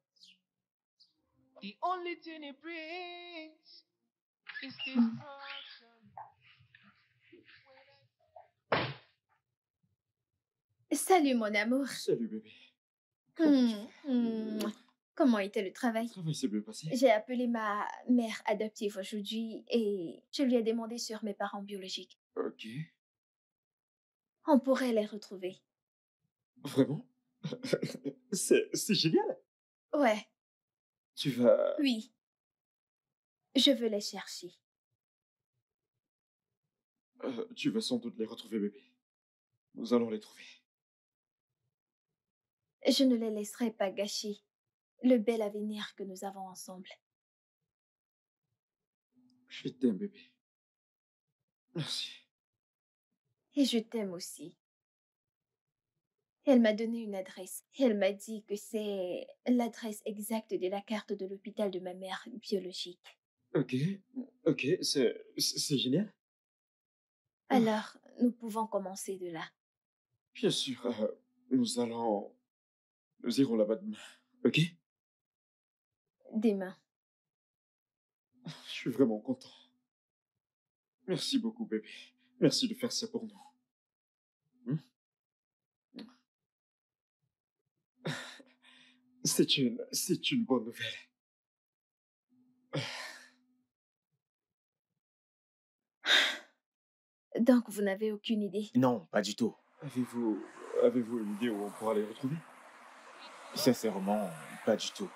The only thing it brings is destruction. Salut mon amour. Salut bébé. Comment était le travail? Le travail s'est bien passé. J'ai appelé ma mère adoptive aujourd'hui et je lui ai demandé sur mes parents biologiques. Ok. On pourrait les retrouver. Vraiment? C'est génial. Ouais, Tu vas... oui. Je veux les chercher. tu vas sans doute les retrouver bébé. Nous allons les trouver. Je ne les laisserai pas gâcher le bel avenir que nous avons ensemble. Je t'aime bébé. Merci. Et je t'aime aussi. Elle m'a donné une adresse. Elle m'a dit que c'est l'adresse exacte de la carte de l'hôpital de ma mère biologique. Ok. Ok, c'est génial. Alors, nous pouvons commencer de là. Bien sûr, nous irons là-bas demain. Ok? Demain. Je suis vraiment content. Merci beaucoup bébé. Merci de faire ça pour nous. C'est une bonne nouvelle. Donc, vous n'avez aucune idée? Non, pas du tout. Avez-vous une idée où on pourra les retrouver? Sincèrement, pas du tout.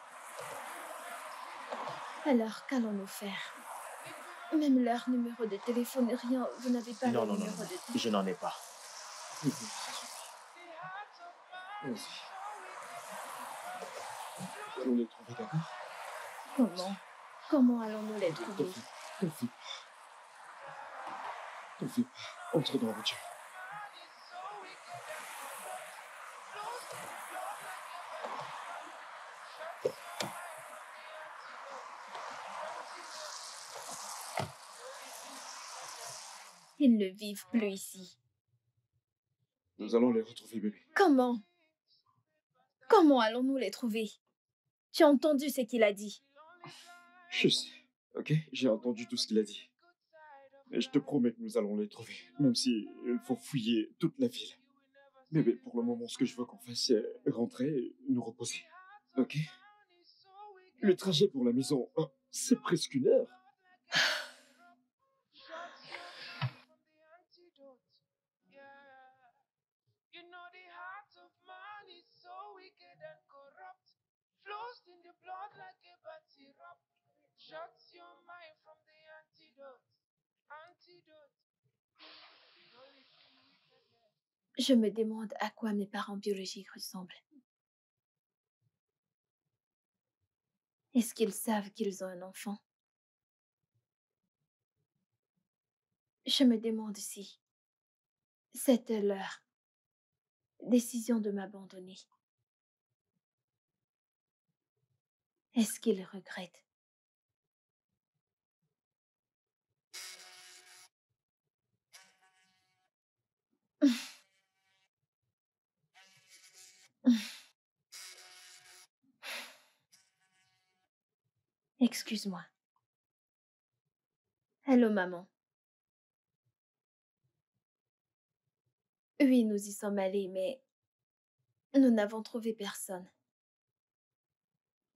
Alors, qu'allons-nous faire? Même leur numéro de téléphone, rien, vous n'avez pas Non, leur non, non, numéro non, de téléphone? je n'en ai pas. Vas-y. Nous allons les trouver, d'accord? Comment? Comment allons-nous les trouver? T'en fais pas. T'en fais pas. Entre dans la voiture. Ils ne vivent plus ici. Nous allons les retrouver, bébé. Comment? Comment allons-nous les trouver? Tu as entendu ce qu'il a dit? Je sais, ok? J'ai entendu tout ce qu'il a dit. Et je te promets que nous allons les trouver, même si il faut fouiller toute la ville. Bébé, pour le moment, ce que je veux qu'on fasse, c'est rentrer et nous reposer. Ok? Le trajet pour la maison, c'est presque 1 heure. Je me demande à quoi mes parents biologiques ressemblent. Est-ce qu'ils savent qu'ils ont un enfant? Je me demande si c'était leur décision de m'abandonner. Est-ce qu'ils regrettent? Excuse-moi. Allô, maman. Oui, nous y sommes allés, mais nous n'avons trouvé personne.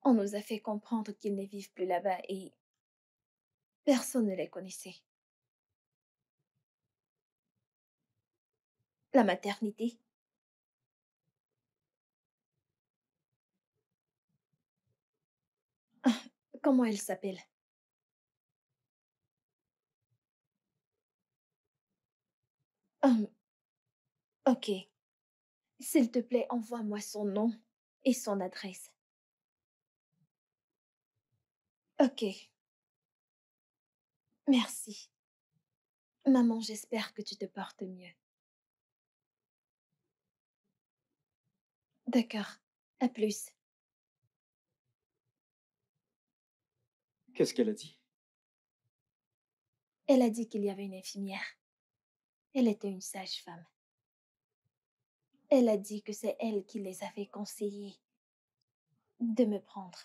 On nous a fait comprendre qu'ils ne vivent plus là-bas et personne ne les connaissait. La maternité? Comment elle s'appelle? Ok. S'il te plaît, envoie-moi son nom et son adresse. Ok. Merci. Maman, j'espère que tu te portes mieux. D'accord. À plus. Qu'est-ce qu'elle a dit? Elle a dit qu'il y avait une infirmière. Elle était une sage-femme. Elle a dit que c'est elle qui les avait conseillés de me prendre.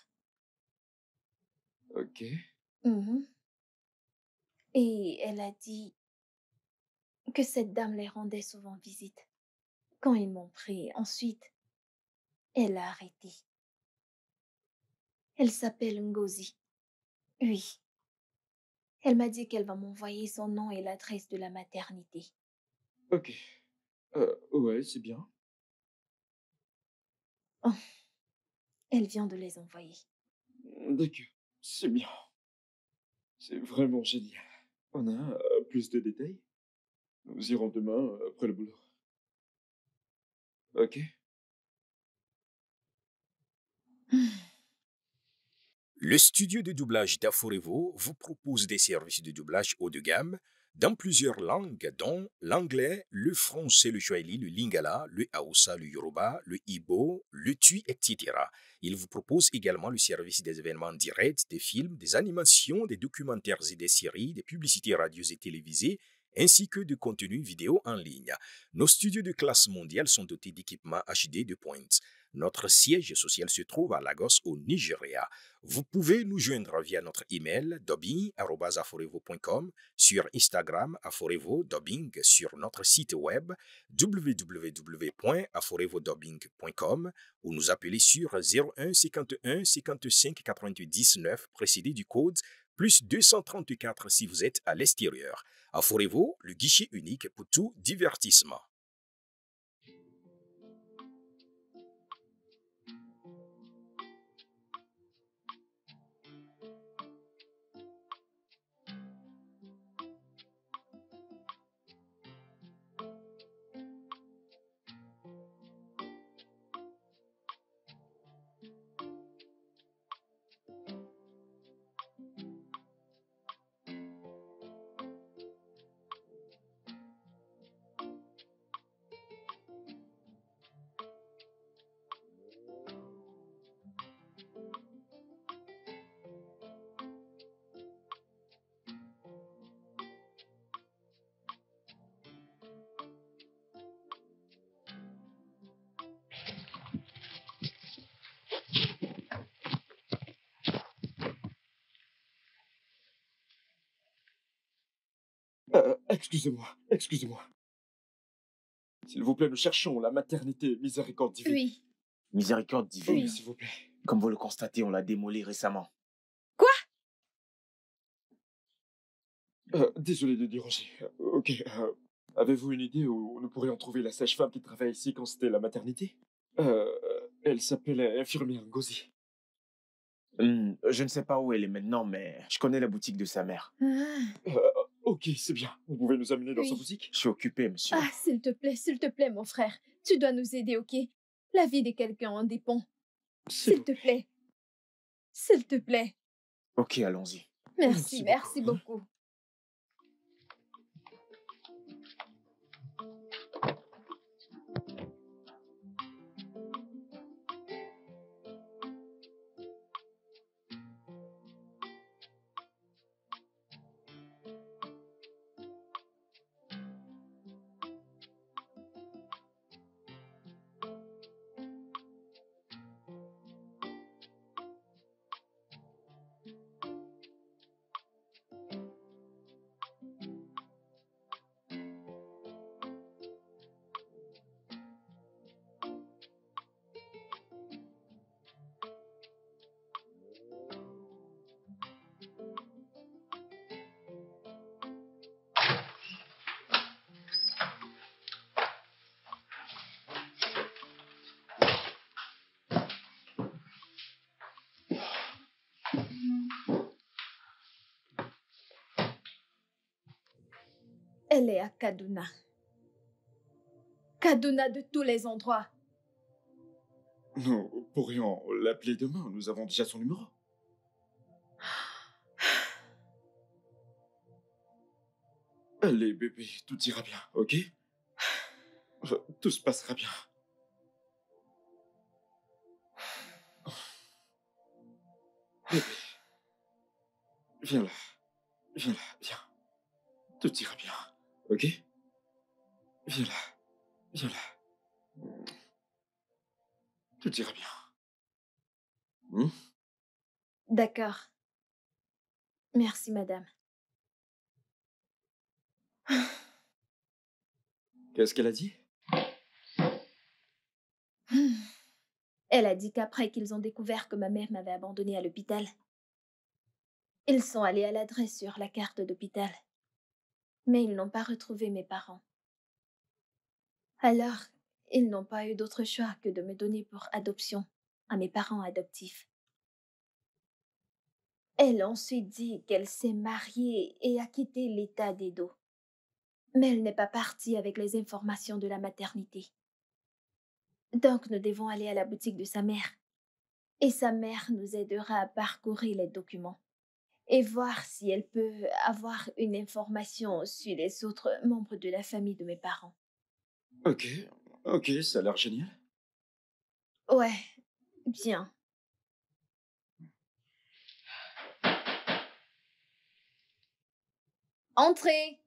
Ok. Mhm. Et elle a dit que cette dame les rendait souvent visite. Quand ils m'ont pris, ensuite, elle a arrêté. Elle s'appelle Ngozi. Oui. Elle m'a dit qu'elle va m'envoyer son nom et l'adresse de la maternité. Ok. Ouais, c'est bien. Oh, elle vient de les envoyer. D'accord. C'est bien. C'est vraiment génial. On a plus de détails? Nous irons demain après le boulot. Ok. Le studio de doublage d'Aforevo vous propose des services de doublage haut de gamme dans plusieurs langues, dont l'anglais, le français, le swahili, le lingala, le hausa, le yoruba, le ibo, le tui, etc. Il vous propose également le service des événements directs, des films, des animations, des documentaires et des séries, des publicités radios et télévisées, ainsi que de contenus vidéo en ligne. Nos studios de classe mondiale sont dotés d'équipements HD de pointe. Notre siège social se trouve à Lagos, au Nigeria. Vous pouvez nous joindre via notre email dubbing@aforevo.com, sur Instagram Aforevo Dubbing, sur notre site web www.aforevodubbing.com ou nous appeler sur 01 51 55 88 19 précédé du code plus 234 si vous êtes à l'extérieur. Aforevo, le guichet unique pour tout divertissement. Excusez-moi, excusez-moi. S'il vous plaît, nous cherchons la maternité Miséricorde divine. Oui. Miséricorde divine. Oui, Oui. s'il vous plaît. Comme vous le constatez, on l'a démoli récemment. Désolé de déranger. Ok. Avez-vous une idée où nous pourrions trouver la sage-femme qui travaille ici quand c'était la maternité? Elle s'appelle infirmière Ngozi. Je ne sais pas où elle est maintenant, mais je connais la boutique de sa mère. Ah, Ok, c'est bien. Vous pouvez nous amener dans sa Oui. boutique? Je suis occupé, monsieur. ah, s'il te plaît, mon frère. Tu dois nous aider, ok? La vie de quelqu'un en dépend. S'il S'il vous te plaît. plaît. S'il te plaît. Ok, allons-y. Merci, Merci beaucoup, beaucoup. Elle est à Kaduna. Kaduna de tous les endroits. Nous pourrions l'appeler demain. Nous avons déjà son numéro. Allez, bébé, tout ira bien, ok? Tout se passera bien. Bébé, viens là. Viens là, viens. Tout ira bien, ok? Viens là. Viens là. Tout ira bien. Hmm? D'accord. Merci, madame. Qu'est-ce qu'elle a dit? Elle a dit qu'après qu'ils ont découvert que ma mère m'avait abandonnée à l'hôpital, ils sont allés à l'adresse sur la carte d'hôpital. Mais ils n'ont pas retrouvé mes parents. Alors, ils n'ont pas eu d'autre choix que de me donner pour adoption à mes parents adoptifs. Elle a ensuite dit qu'elle s'est mariée et a quitté l'état d'Edo. Mais elle n'est pas partie avec les informations de la maternité. Donc nous devons aller à la boutique de sa mère. Et sa mère nous aidera à parcourir les documents et voir si elle peut avoir une information sur les autres membres de la famille de mes parents. Ok, ok, ça a l'air génial. Ouais, bien. Entrez!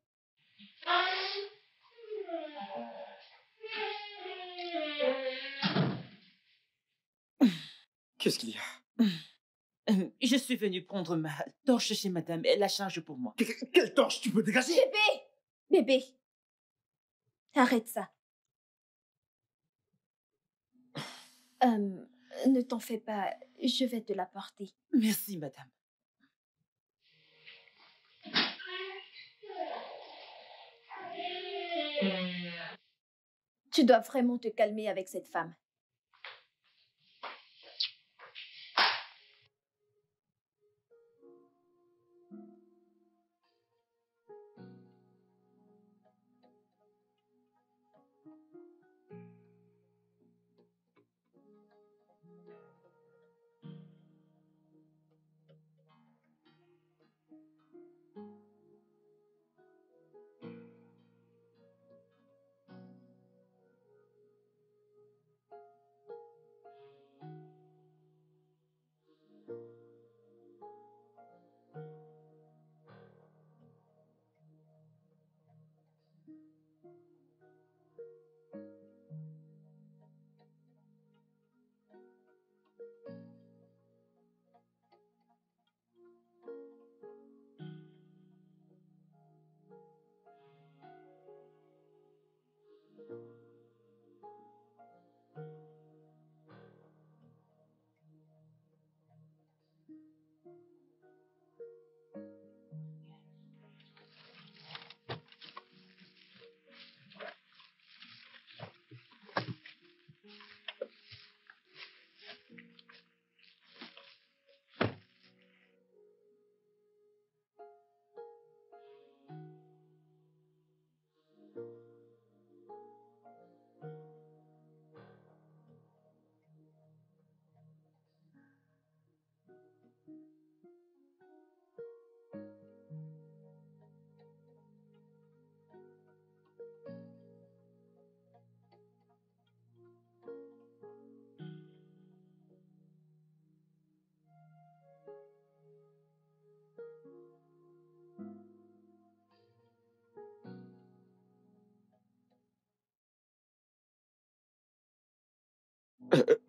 Qu'est-ce qu'il y a? Je suis venue prendre ma torche chez madame. Elle la charge pour moi. Quelle torche tu peux dégager? Bébé! Bébé! Arrête ça. Ne t'en fais pas, je vais te l'apporter. Merci, madame. Tu dois vraiment te calmer avec cette femme.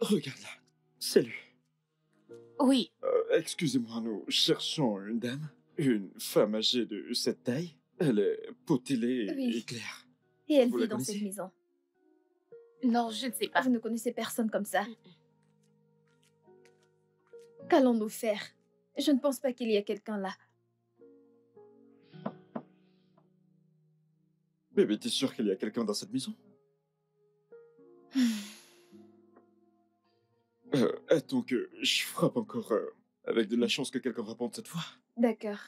Regarde là, c'est lui. Oui, Excusez-moi, nous cherchons une dame, une femme âgée de cette taille. Elle est potelée Oui. et claire. Et elle Vous la vit dans connaissez? cette maison. Non, je ne sais pas. Vous ne connaissez personne comme ça. Qu'allons-nous faire? Je ne pense pas qu'il y ait quelqu'un là. Bébé, t'es sûr qu'il y a quelqu'un dans cette maison? Attends que je frappe encore, avec de la chance que quelqu'un réponde cette fois. D'accord.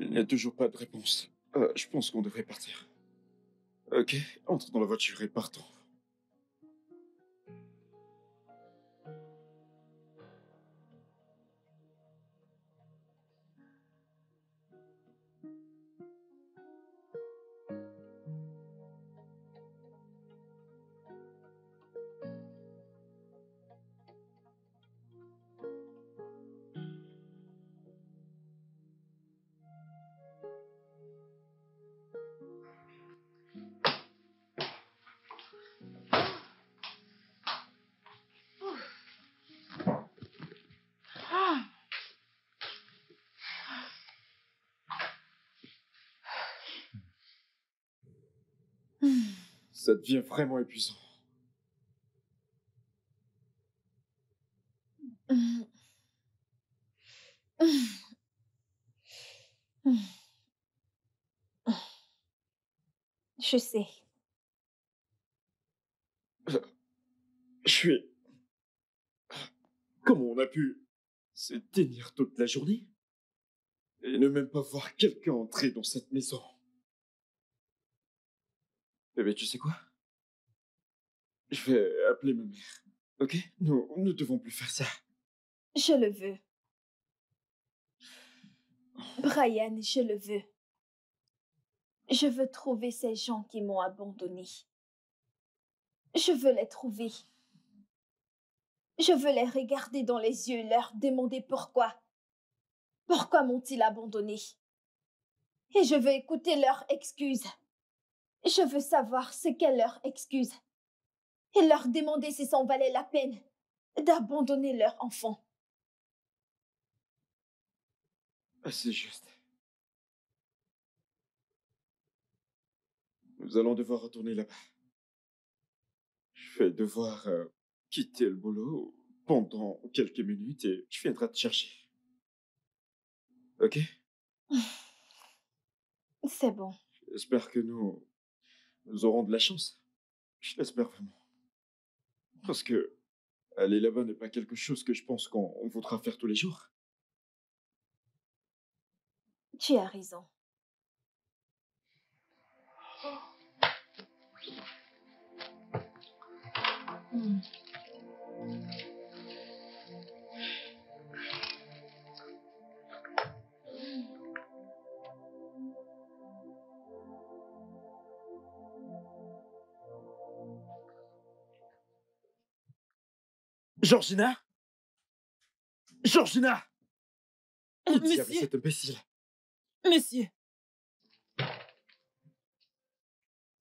Il n'y a toujours pas de réponse. Je pense qu'on devrait partir. Ok, entre dans la voiture et partons. Ça devient vraiment épuisant. Je sais. Je suis... Comment on a pu se tenir toute la journée et ne même pas voir quelqu'un entrer dans cette maison? Bébé, tu sais quoi? Je vais appeler ma mère. Ok? Nous ne devons plus faire ça. Je le veux. Brian, je le veux. Je veux trouver ces gens qui m'ont abandonné. Je veux les trouver. Je veux les regarder dans les yeux et leur demander pourquoi. Pourquoi m'ont-ils abandonné? Et je veux écouter leurs excuses. Je veux savoir ce qu'est leur excuse. Et leur demander si ça en valait la peine d'abandonner leur enfant. C'est juste. Nous allons devoir retourner là-bas. Je vais devoir quitter le boulot pendant quelques minutes et je viendrai te chercher. Ok? C'est bon. J'espère que nous aurons de la chance. Je l'espère vraiment. Parce que aller là-bas n'est pas quelque chose que je pense qu'on voudra faire tous les jours. Tu as raison. Georgina! Georgina! Où diable est Monsieur, cet imbécile? monsieur.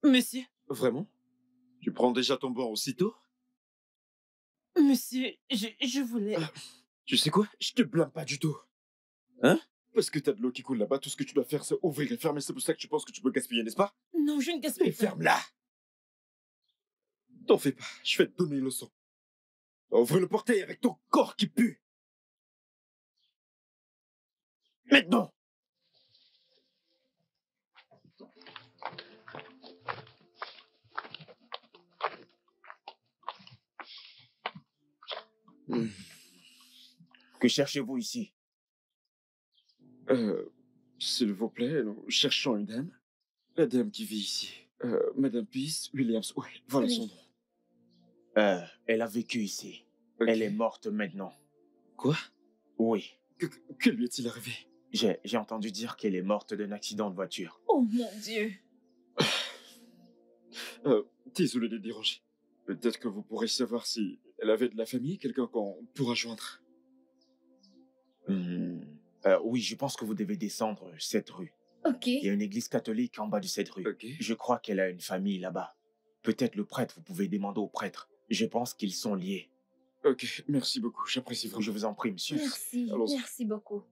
Monsieur, Vraiment? Tu prends déjà ton bain aussitôt? monsieur, je voulais... Tu sais quoi? Je te blâme pas du tout. Hein? Parce que t'as de l'eau qui coule là-bas, tout ce que tu dois faire, c'est ouvrir et fermer. C'est pour ça que tu penses que tu peux gaspiller, n'est-ce pas? Non, je ne Et gaspille pas. ferme-la! T'en fais pas, je vais te donner une leçon. Ouvre le portail avec ton corps qui pue. Maintenant! Que cherchez-vous ici? S'il vous plaît, nous cherchons une dame. La dame qui vit ici. Madame Peace Williams. Ouais, voilà Oui. son nom. Elle a vécu ici. Ok. Elle est morte maintenant. Quoi? Oui. Que lui est-il arrivé? J'ai entendu dire qu'elle est morte d'un accident de voiture. Oh mon Dieu. Désolé de déranger. Peut-être que vous pourrez savoir si elle avait de la famille, quelqu'un qu'on pourra joindre. Oui, je pense que vous devez descendre cette rue. Ok. Il y a une église catholique en bas de cette rue. Ok. Je crois qu'elle a une famille là-bas. Peut-être le prêtre, vous pouvez demander au prêtre. Je pense qu'ils sont liés. Ok, merci beaucoup, j'apprécie vraiment. Je vous en prie, monsieur. Merci. Allons-y. Merci beaucoup.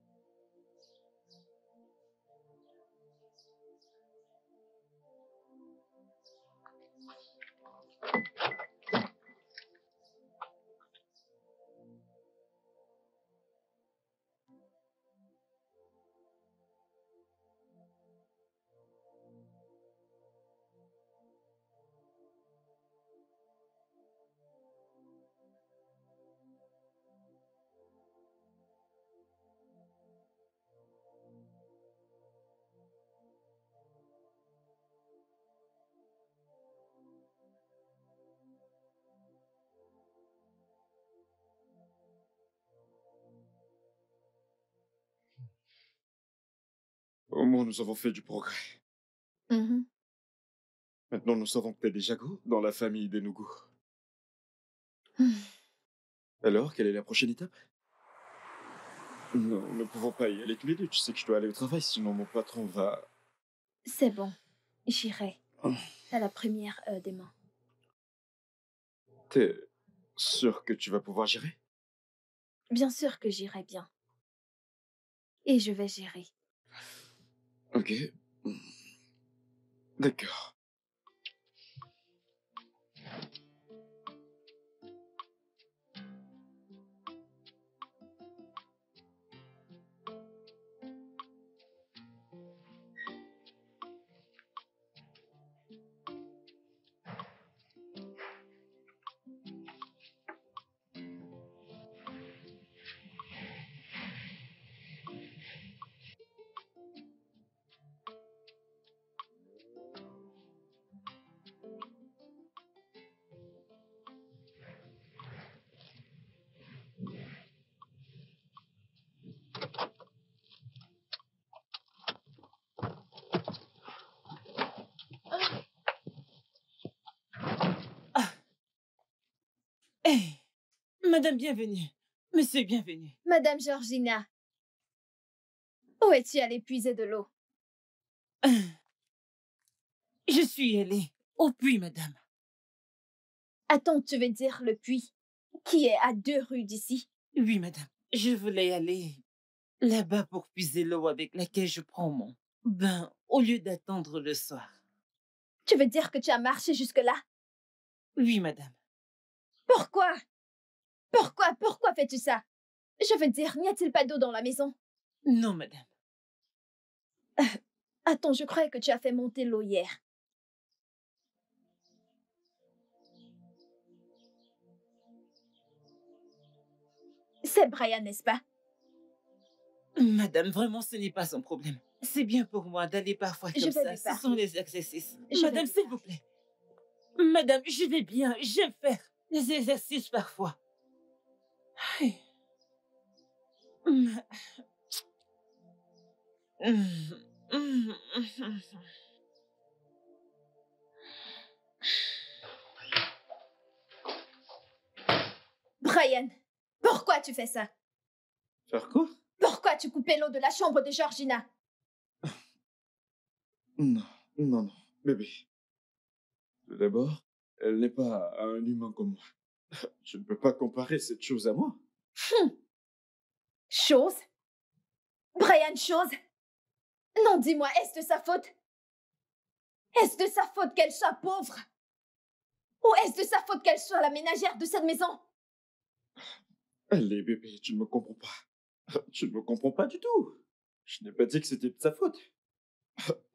Au moins, nous avons fait du progrès. Mhm. Maintenant, nous savons que t'es des Jago dans la famille des Nougou. Alors, quelle est la prochaine étape? Non, nous ne pouvons pas y aller tous les deux. Tu sais que je dois aller au travail, sinon mon patron va... C'est bon, j'irai Oh. à la première heure des mains. T'es sûr que tu vas pouvoir gérer? Bien sûr que j'irai bien. Et je vais gérer. Ok. D'accord. Hey, madame, bienvenue. Monsieur, bienvenue. Madame Georgina, où es-tu allée puiser de l'eau? Je suis allée au puits, madame. Attends, tu veux dire le puits qui est à 2 rues d'ici? Oui, madame. Je voulais aller là-bas pour puiser l'eau avec laquelle je prends mon bain au lieu d'attendre le soir. Tu veux dire que tu as marché jusque-là? Oui, madame. Pourquoi? Pourquoi fais-tu ça? Je veux dire, n'y a-t-il pas d'eau dans la maison? Non, madame. Attends, je croyais que tu as fait monter l'eau hier. C'est Brian, n'est-ce pas? Madame, vraiment, ce n'est pas son problème. C'est bien pour moi d'aller parfois Je comme vais ça. lui Ce parler. sont les exercices. Je vais Madame, lui s'il vous plaît. Madame, je vais bien. J'aime faire les exercices parfois. Aïe. Brian, pourquoi tu fais ça? Faire quoi? Pourquoi tu coupais l'eau de la chambre de Georgina? Non, non, non. Bébé. Tout d'abord, elle n'est pas un humain comme moi. Je ne peux pas comparer cette chose à moi. Chose? Brian, chose? Non, dis-moi, est-ce de sa faute? Est-ce de sa faute qu'elle soit pauvre? Ou est-ce de sa faute qu'elle soit la ménagère de cette maison? Allez, bébé, tu ne me comprends pas. Tu ne me comprends pas du tout. Je n'ai pas dit que c'était de sa faute.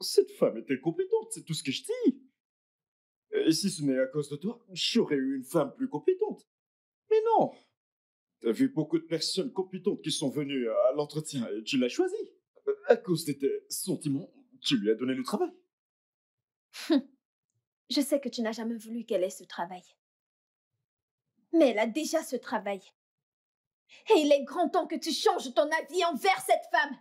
Cette femme était compétente, c'est tout ce que je dis. Et si ce n'est à cause de toi, j'aurais eu une femme plus compétente. Mais non. T'as vu beaucoup de personnes compétentes qui sont venues à l'entretien et tu l'as choisi. À cause de tes sentiments, tu lui as donné le travail. Je sais que tu n'as jamais voulu qu'elle ait ce travail. Mais elle a déjà ce travail. Et il est grand temps que tu changes ton avis envers cette femme.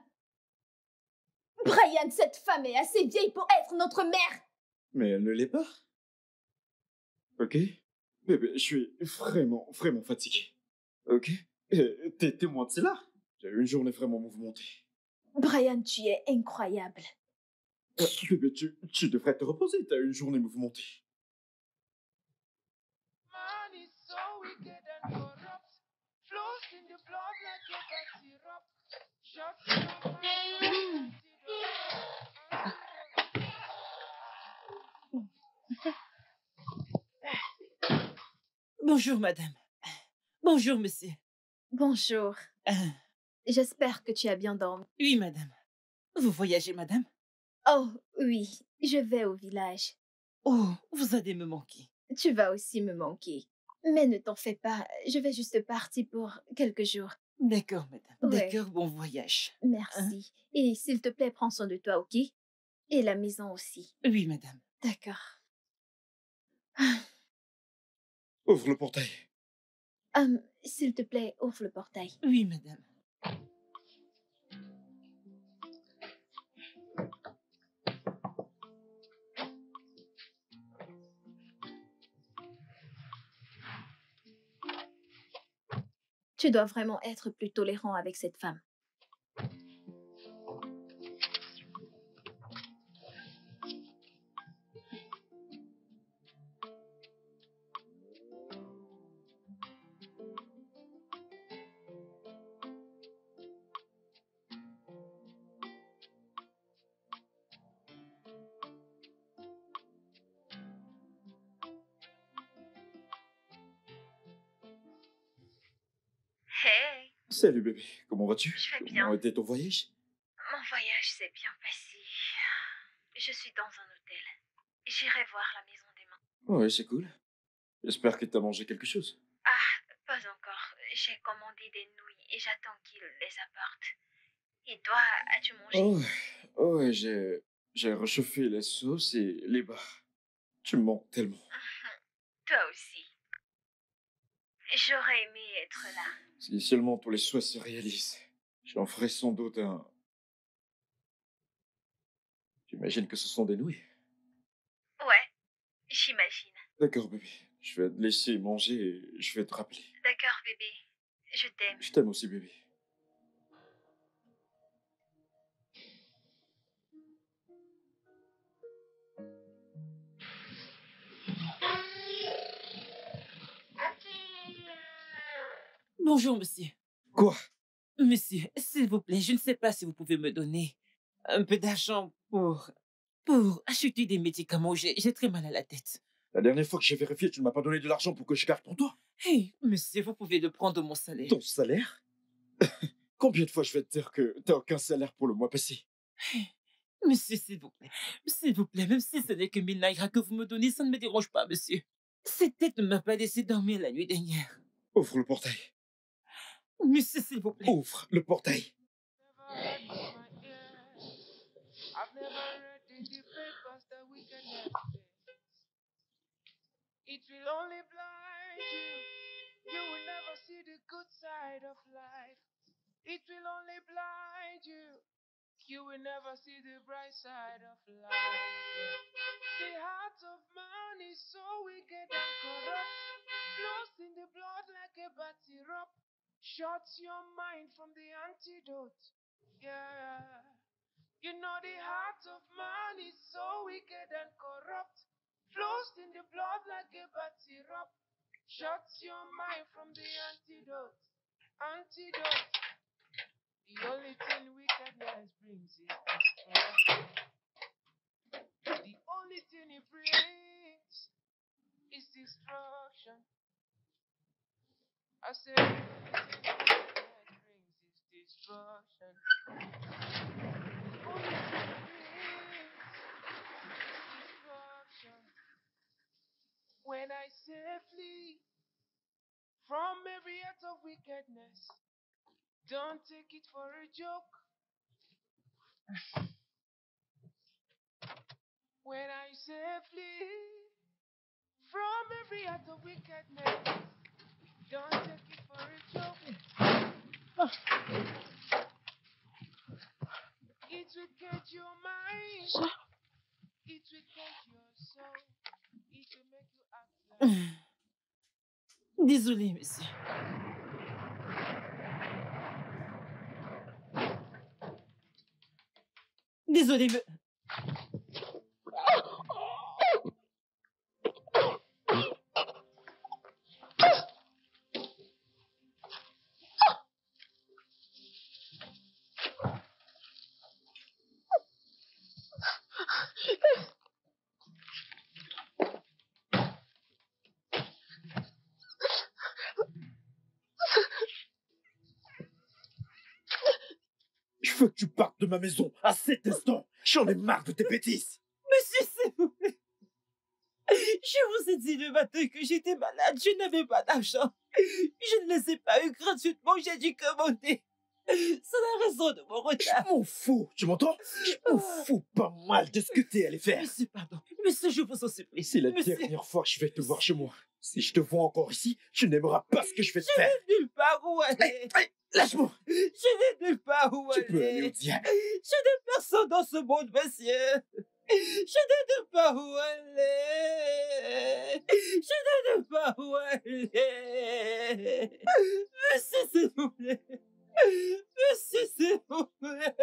Brian, cette femme est assez vieille pour être notre mère. Mais elle ne l'est pas. Ok? Bébé, je suis vraiment, vraiment fatigué. Ok? Et t'es témoin de cela. J'ai eu une journée vraiment mouvementée. Brian, tu es incroyable. Bébé, tu devrais te reposer, t'as eu une journée mouvementée. Man is so wicked and corrupt. Flows in the blood like a syrup. Shots in my mind. Bonjour, madame. Bonjour, monsieur. Bonjour. Ah, J'espère que tu as bien dormi. oui, madame. Vous voyagez, madame? Oh, oui, je vais au village. Oh, vous allez me manquer. Tu vas aussi me manquer. Mais ne t'en fais pas, je vais juste partir pour quelques jours. D'accord, madame. Ouais. D'accord, bon voyage. Merci. Et s'il te plaît, prends soin de toi, ok? Et la maison aussi. Oui, madame. D'accord. Ouvre le portail. S'il te plaît, ouvre le portail. Oui, madame. Tu dois vraiment être plus tolérant avec cette femme. Hey, Salut bébé, comment vas-tu? je vais Comment bien. était ton voyage? Mon voyage s'est bien passé. Je suis dans un hôtel. J'irai voir la maison des mains. Ouais, c'est cool. J'espère que t'as mangé quelque chose. Ah, pas encore. J'ai commandé des nouilles et j'attends qu'ils les apportent. Et toi, as-tu mangé? Ouais, j'ai réchauffé les sauces et les bars. Tu me manques tellement. Toi aussi. J'aurais aimé être là. Si seulement tous les souhaits se réalisent, j'en ferai sans doute un... J'imagine que ce sont des nouilles. Ouais, j'imagine. D'accord bébé, je vais te laisser manger et je vais te rappeler. D'accord, bébé. Je t'aime. Je t'aime aussi bébé. Bonjour, monsieur. Quoi? Monsieur, s'il vous plaît, je ne sais pas si vous pouvez me donner un peu d'argent pour acheter des médicaments. J'ai très mal à la tête. La dernière fois que j'ai vérifié, tu ne m'as pas donné de l'argent pour que je garde pour toi. Hey, monsieur, vous pouvez le prendre de mon salaire. Ton salaire? Combien de fois je vais te dire que t'as aucun salaire pour le mois passé? Hey, monsieur, s'il vous plaît, même si ce n'est que 1000 naira que vous me donnez, ça ne me dérange pas, monsieur. Cette tête ne m'a pas laissé dormir la nuit dernière. Ouvre le portail. Monsieur, s'il vous plaît. Ouvre le portail. I've never read in the papers that wickedness pays. It will only blind you. You will never see the good side of life. It will only blind you. You will never see the bright side of life. The heart of man is so wicked and corrupt, lost in the blood like a bad syrup. Shuts your mind from the antidote. Yeah. You know the heart of man is so wicked and corrupt, flows in the blood like a bad syrup. Shuts your mind from the antidote. Antidote. The only thing wickedness brings is destruction. The only thing it brings is destruction. I said, the only thing wickedness brings is destruction. The only thing it brings is destruction. When I say flee from every act of wickedness, don't take it for a joke. When I say flee from every act of wickedness, don't take it for a joke. It will get your mind. It will get your soul. It will make you act like... Désolé, monsieur. Désolé, mais... Je veux que tu partes de ma maison à cet instant. J'en ai marre de tes bêtises. Monsieur, s'il vous plaît. Je vous ai dit le matin que j'étais malade, je n'avais pas d'argent. Je ne les ai pas eu gratuitement, j'ai dû commander. C'est la raison de mon retard. Je m'en fous, tu m'entends? Je m'en fous pas mal de ce que t'es allé faire. Monsieur, pardon. Monsieur, je vous en supplie. C'est la Monsieur, dernière fois que je vais te voir chez moi. Si je te vois encore ici, tu n'aimeras pas ce que je vais te faire. nulle part où aller. Lâche-moi. Je n'ai nulle part où Tu peux aller au aller. diable. Je n'ai personne dans ce monde, monsieur. Je ne sais pas où aller. Je ne sais pas où aller. Monsieur, s'il vous plaît. Monsieur, s'il vous plaît.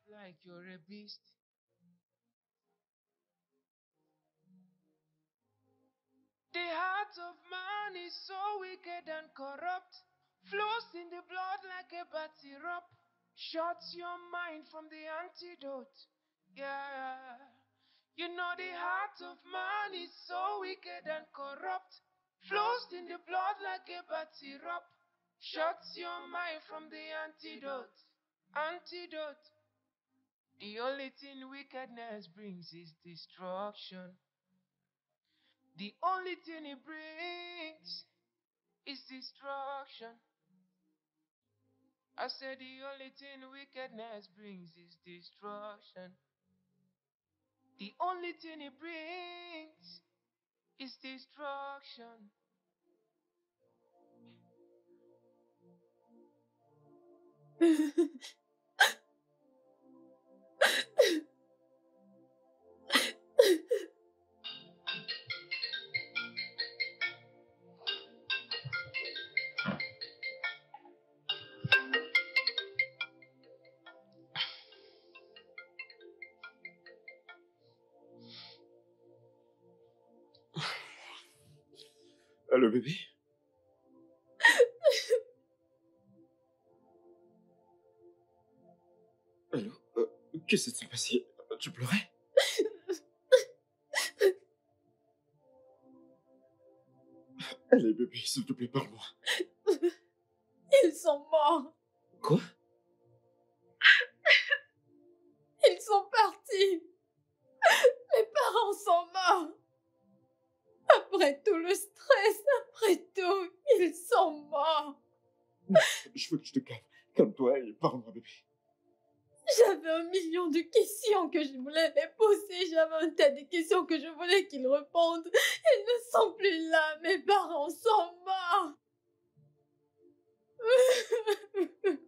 Like you're a beast. The heart of man is so wicked and corrupt, flows in the blood like a bad syrup, shuts your mind from the antidote. Yeah, you know the heart of man is so wicked and corrupt, flows in the blood like a bad syrup, shuts your mind from the antidote. Antidote. The only thing wickedness brings is destruction. The only thing it brings is destruction. I said the only thing wickedness brings is destruction. The only thing it brings is destruction. Allô, bébé? Allô? Qu'est-ce qui s'est passé? Tu pleurais? Allez, bébé, s'il te plaît, parle-moi. Ils sont morts. Quoi? Ils sont partis. Mes parents sont morts. Après tout le stress, après tout, ils sont morts. Je veux que tu te calmes. Calme-toi et parle-moi, bébé. J'avais 1 million de questions que je voulais les poser. J'avais un tas de questions que je voulais qu'ils répondent. Ils ne sont plus là. Mes parents sont morts.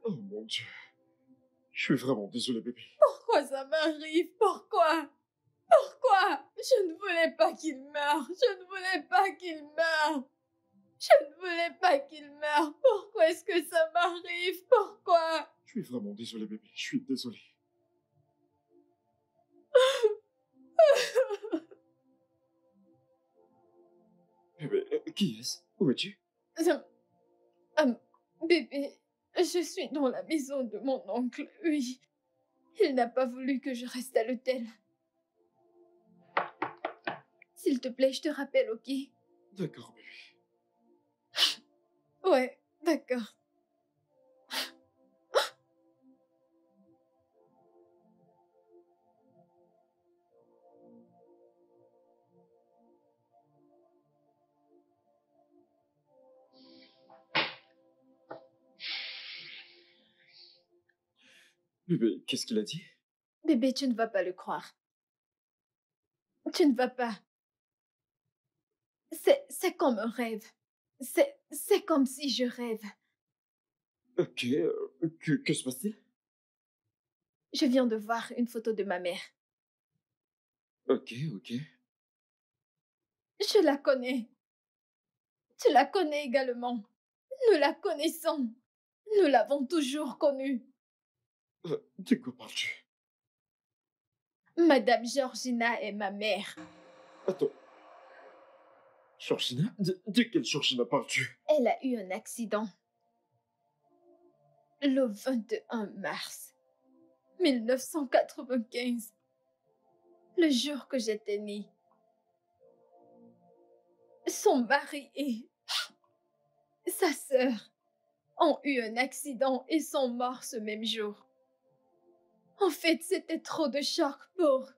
Oh mon Dieu. Je suis vraiment désolé, bébé. Pourquoi ça m'arrive? Pourquoi? Pourquoi? Je ne voulais pas qu'ils meurent. Je ne voulais pas qu'ils meurent. Je ne voulais pas qu'ils meurent. Pourquoi est-ce que ça m'arrive? Pourquoi? Je suis vraiment désolé, bébé. Je suis désolé. Bébé, qui est-ce? Où es-tu? Bébé, je suis dans la maison de mon oncle, oui. Il n'a pas voulu que je reste à l'hôtel. S'il te plaît, je te rappelle, ok? D'accord, bébé. Ouais, d'accord. Bébé, qu'est-ce qu'il a dit? Bébé, tu ne vas pas le croire. Tu ne vas pas. C'est comme un rêve. C'est comme si je rêve. Ok, que se passe-t-il? Je viens de voir une photo de ma mère. Ok. Je la connais. Tu la connais également. Nous la connaissons. Nous l'avons toujours connue. De quoi parles-tu? Madame Georgina est ma mère. Attends. Georgina? De quelle Georgina parles-tu? Elle a eu un accident. Le 21 mars 1995. Le jour que j'étais née. son mari et sa sœur ont eu un accident et sont morts ce même jour. En fait, c'était trop de choc pour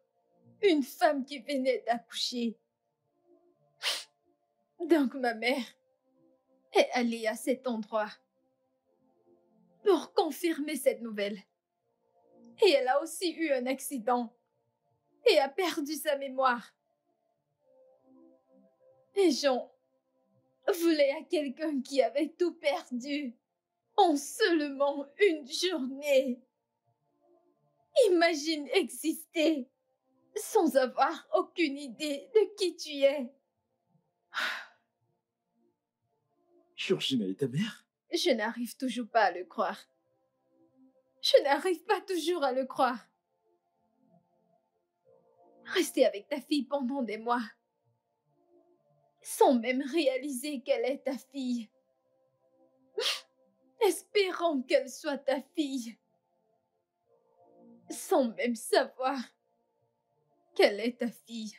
une femme qui venait d'accoucher. Donc ma mère est allée à cet endroit pour confirmer cette nouvelle. Et elle a aussi eu un accident et a perdu sa mémoire. Les gens voulaient à quelqu'un qui avait tout perdu en seulement une journée. Imagine exister sans avoir aucune idée de qui tu es. Georgina est ta mère? Je n'arrive toujours pas à le croire. Je n'arrive pas toujours à le croire. Rester avec ta fille pendant des mois, sans même réaliser qu'elle est ta fille. Espérant qu'elle soit ta fille, sans même savoir qu'elle est ta fille.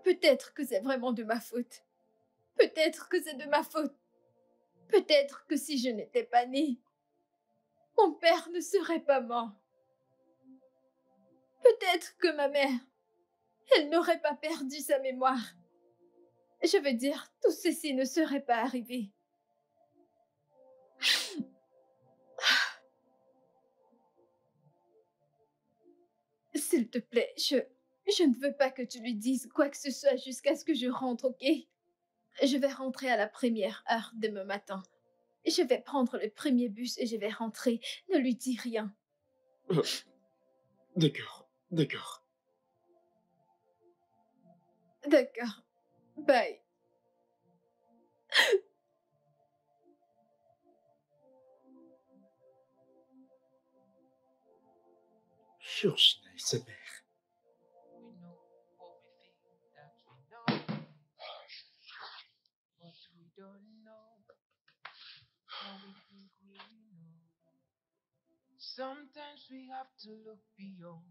Peut-être que c'est vraiment de ma faute. Peut-être que c'est de ma faute. Peut-être que si je n'étais pas née, mon père ne serait pas mort. Peut-être que ma mère, elle n'aurait pas perdu sa mémoire. Je veux dire, tout ceci ne serait pas arrivé. S'il te plaît, je ne veux pas que tu lui dises quoi que ce soit jusqu'à ce que je rentre, ok? Je vais rentrer à la première heure demain matin. Je vais prendre le premier bus et je vais rentrer. Ne lui dis rien. D'accord, d'accord. D'accord. Bye. Georgina et sa mère. We know everything that we know, but we don't know what we think we know. Sometimes we have to look beyond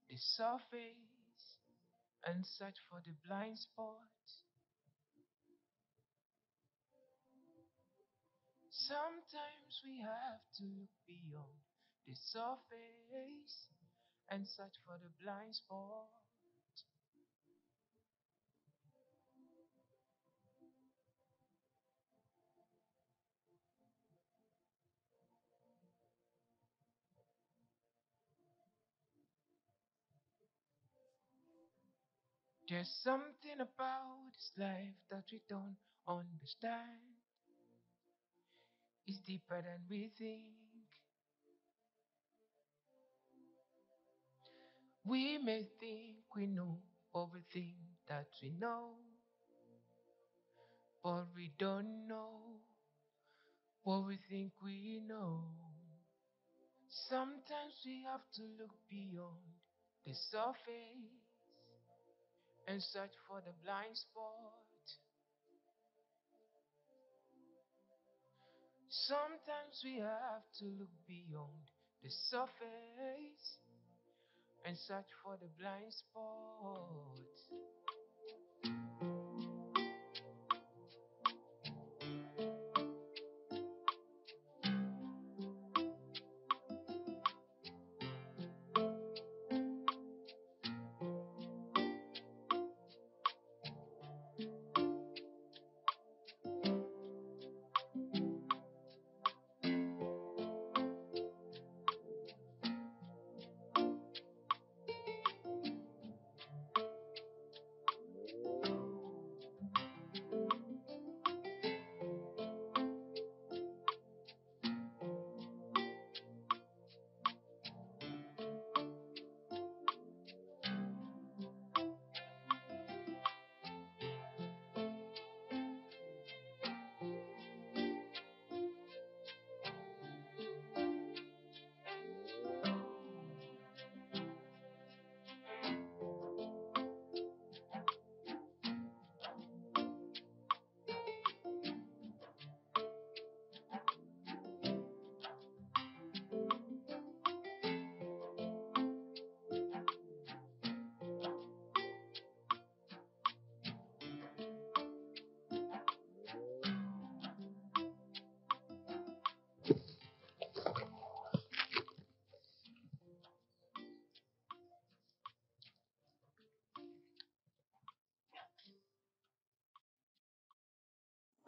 the surface and search for the blind spots. Sometimes we have to look beyond the surface and search for the blind spot. There's something about this life that we don't understand. It's deeper than we think. We may think we know everything that we know, but we don't know what we think we know. Sometimes we have to look beyond the surface and search for the blind spot. Sometimes we have to look beyond the surface and search for the blind spot.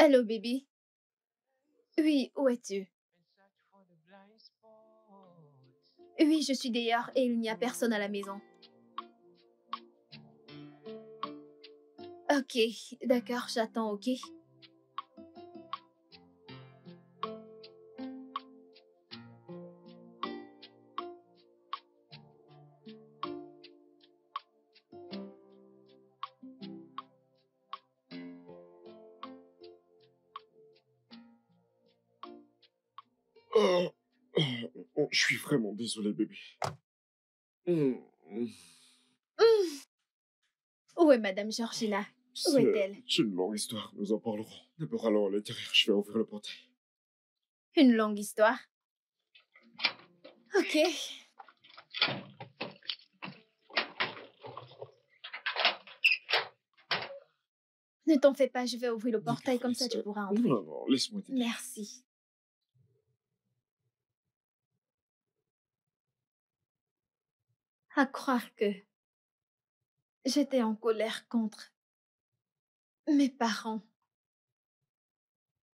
Allô, bébé? Oui, où es-tu? and search for the blind spots. Oui, je suis dehors et il n'y a personne à la maison. Ok, d'accord, j'attends, ok? Oh, je suis vraiment désolé, bébé. Hmm, Où est Madame Georgina? Où est-elle? C'est une longue histoire, nous en parlerons. D'abord, allons à l'intérieur, je vais ouvrir le portail. Une longue histoire. Ok. Ne t'en fais pas, je vais ouvrir le portail, comme ça tu pourras entrer. Non, non, laisse-moi t'aider. Merci. À croire que j'étais en colère contre mes parents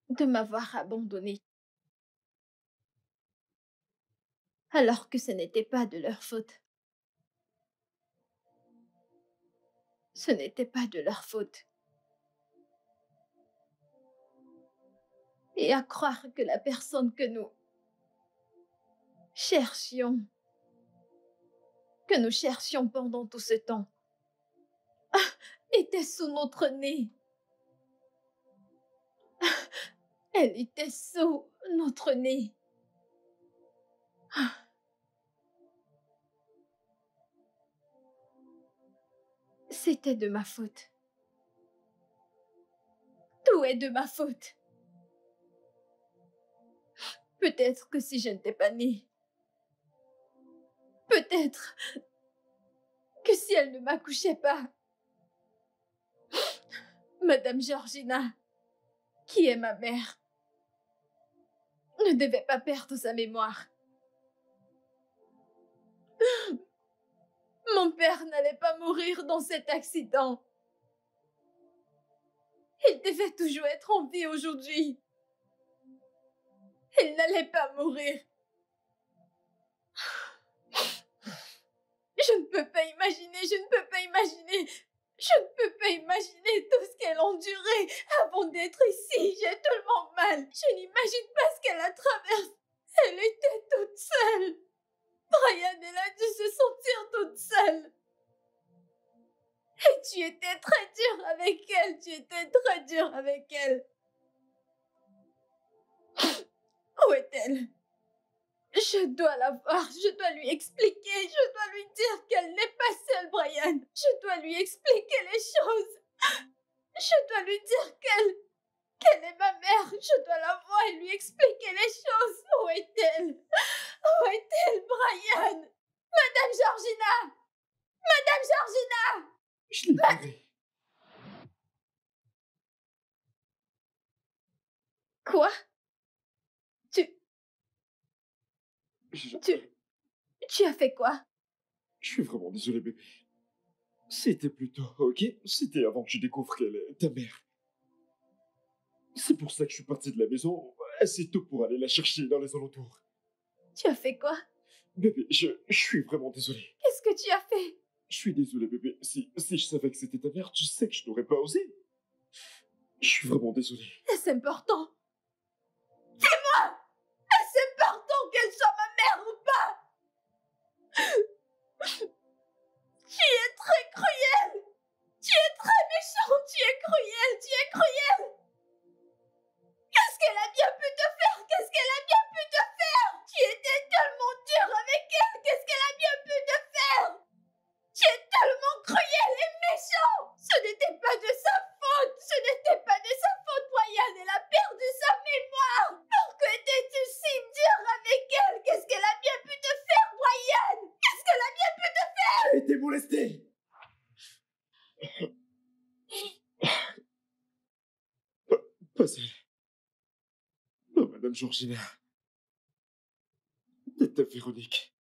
de m'avoir abandonnée, alors que ce n'était pas de leur faute. Ce n'était pas de leur faute. Et à croire que la personne que nous cherchions, pendant tout ce temps, était sous notre nez. Elle était sous notre nez. C'était de ma faute. Tout est de ma faute. Peut-être que si je n'étais pas née, peut-être que si elle ne m'accouchait pas, Madame Georgina, qui est ma mère, ne devait pas perdre sa mémoire. Mon père n'allait pas mourir dans cet accident. Il devait toujours être en vie aujourd'hui. Il n'allait pas mourir. Je ne peux pas imaginer tout ce qu'elle a enduré avant d'être ici. J'ai tellement mal. Je n'imagine pas ce qu'elle a traversé. Elle était toute seule. Brian, elle a dû se sentir toute seule. Et tu étais très dur avec elle. Où est-elle? Je dois la voir, je dois lui expliquer, je dois lui dire qu'elle n'est pas seule, Brian. Je dois lui expliquer les choses. Je dois lui dire qu'elle est ma mère. Je dois la voir et lui expliquer les choses. Où est-elle? Où est-elle, Brian? Madame Georgina! Madame Georgina! Je l'ai trouvé. Quoi? Je Tu as fait quoi? suis vraiment désolé, bébé. C'était plus tôt, ok? C'était avant que je découvre qu'elle est ta mère. C'est pour ça que je suis parti de la maison assez tôt pour aller la chercher dans les alentours. Tu as fait quoi? Bébé, je suis vraiment désolé. Qu'est-ce que tu as fait? Je suis désolé, bébé. Si je savais que c'était ta mère, tu sais que je n'aurais pas osé. Je suis vraiment désolé. Est-ce important? Dis-moi! Est-ce important qu'elle soit ma mère ou pas? Tu es très cruel! Tu es très méchant! Tu es cruel! Qu'est-ce qu'elle a bien pu te faire? Tu étais tellement dur avec elle! Qu'est-ce qu'elle a bien pu te faire? Tu es tellement cruel et méchant! Ce n'était pas de sa faute, Brian! Elle a perdu sa mémoire! Pourquoi étais-tu si dur avec elle? Qu'est-ce qu'elle a bien pu te faire, Brian? Qu'est-ce qu'elle a bien pu te faire? J'ai été molesté! Pas elle. Non, Madame Georgina. Tata Véronique.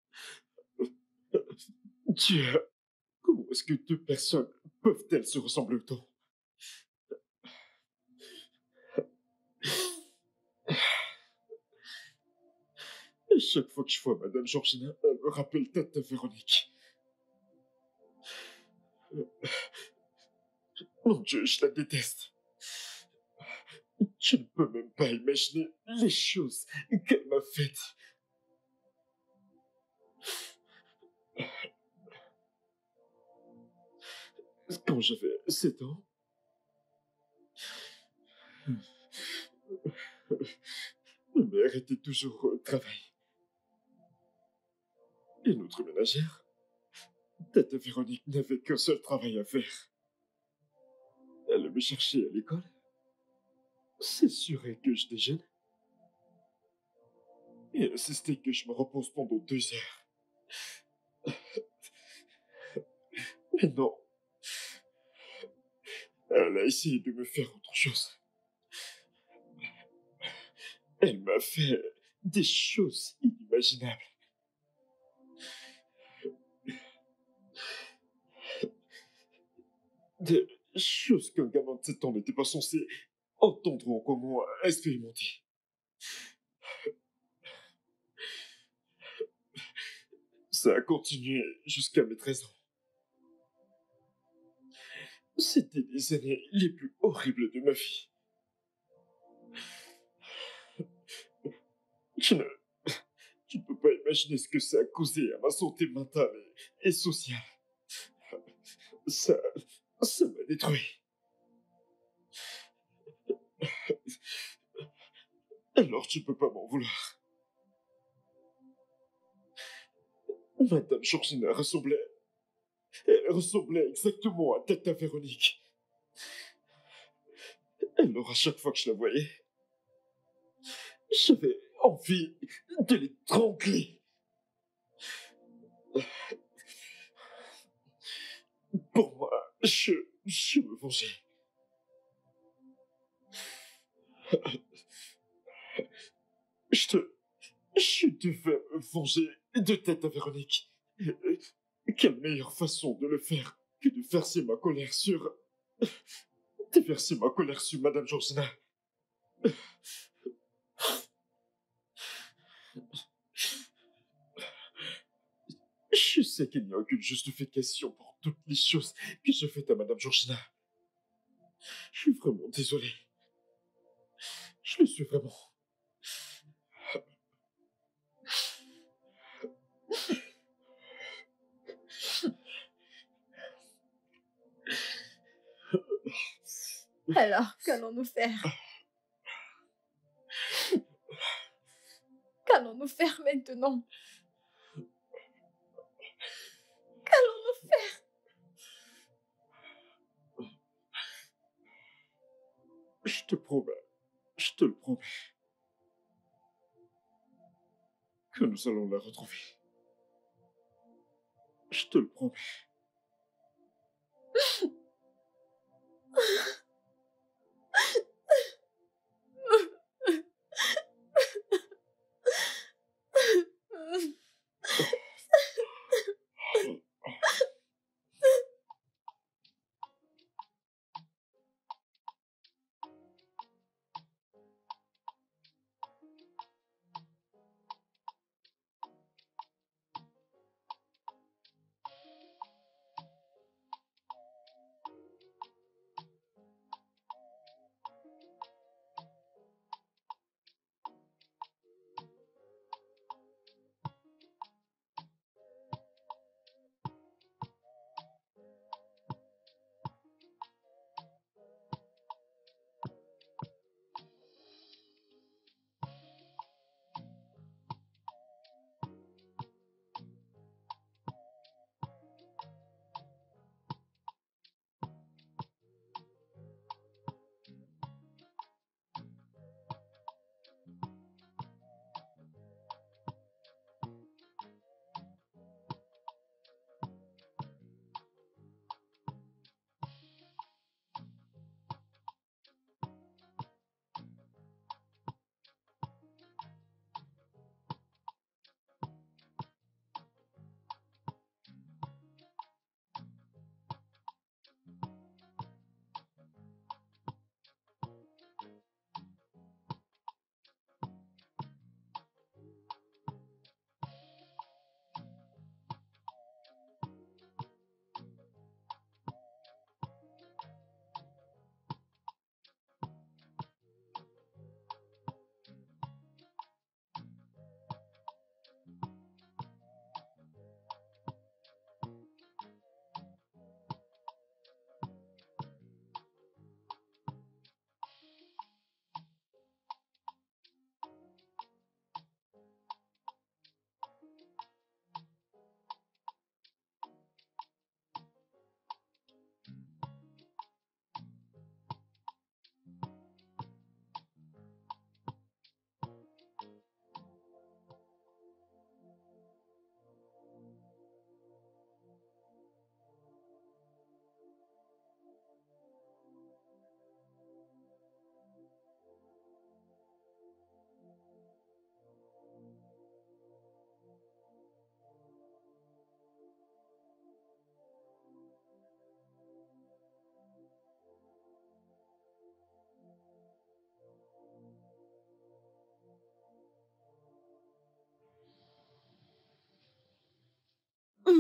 Dieu, comment est-ce que deux personnes peuvent-elles se ressembler autant? Chaque fois que je vois Madame Georgina, elle me rappelle Tata Véronique. Mon Dieu, je la déteste. Je ne peux même pas imaginer les choses qu'elle m'a faites. Quand j'avais 7 ans, ma mère était toujours au travail. Et notre ménagère, Tata Véronique, n'avait qu'un seul travail à faire. Elle me cherchait à l'école, s'assurait que je déjeune, et insistait que je me repose pendant 2 heures. Mais non, elle a essayé de me faire autre chose. Elle m'a fait des choses inimaginables. Des choses qu'un gamin de 7 ans n'était pas censé entendre ou encore moins expérimenter. Ça a continué jusqu'à mes 13 ans. C'était les années les plus horribles de ma vie. Tu ne peux pas imaginer ce que ça a causé à ma santé mentale et sociale. Ça m'a détruit. Alors tu peux pas m'en vouloir. Madame Georgina elle ressemblait exactement à Tata Véronique. Alors à chaque fois que je la voyais, j'avais envie de l'étrangler. Pour moi, je me vengeais. Je devais me venger de Tata Véronique. Quelle meilleure façon de le faire que de verser ma colère sur... déverser ma colère sur Madame Georgina. Je sais qu'il n'y a aucune justification pour toutes les choses que j'ai faites à Madame Georgina. Je suis vraiment désolé. Je le suis vraiment. Alors, qu'allons-nous faire? Qu'allons-nous faire maintenant? Qu'allons-nous faire? Je te promets, je te le promets, que nous allons la retrouver. Je te le promets.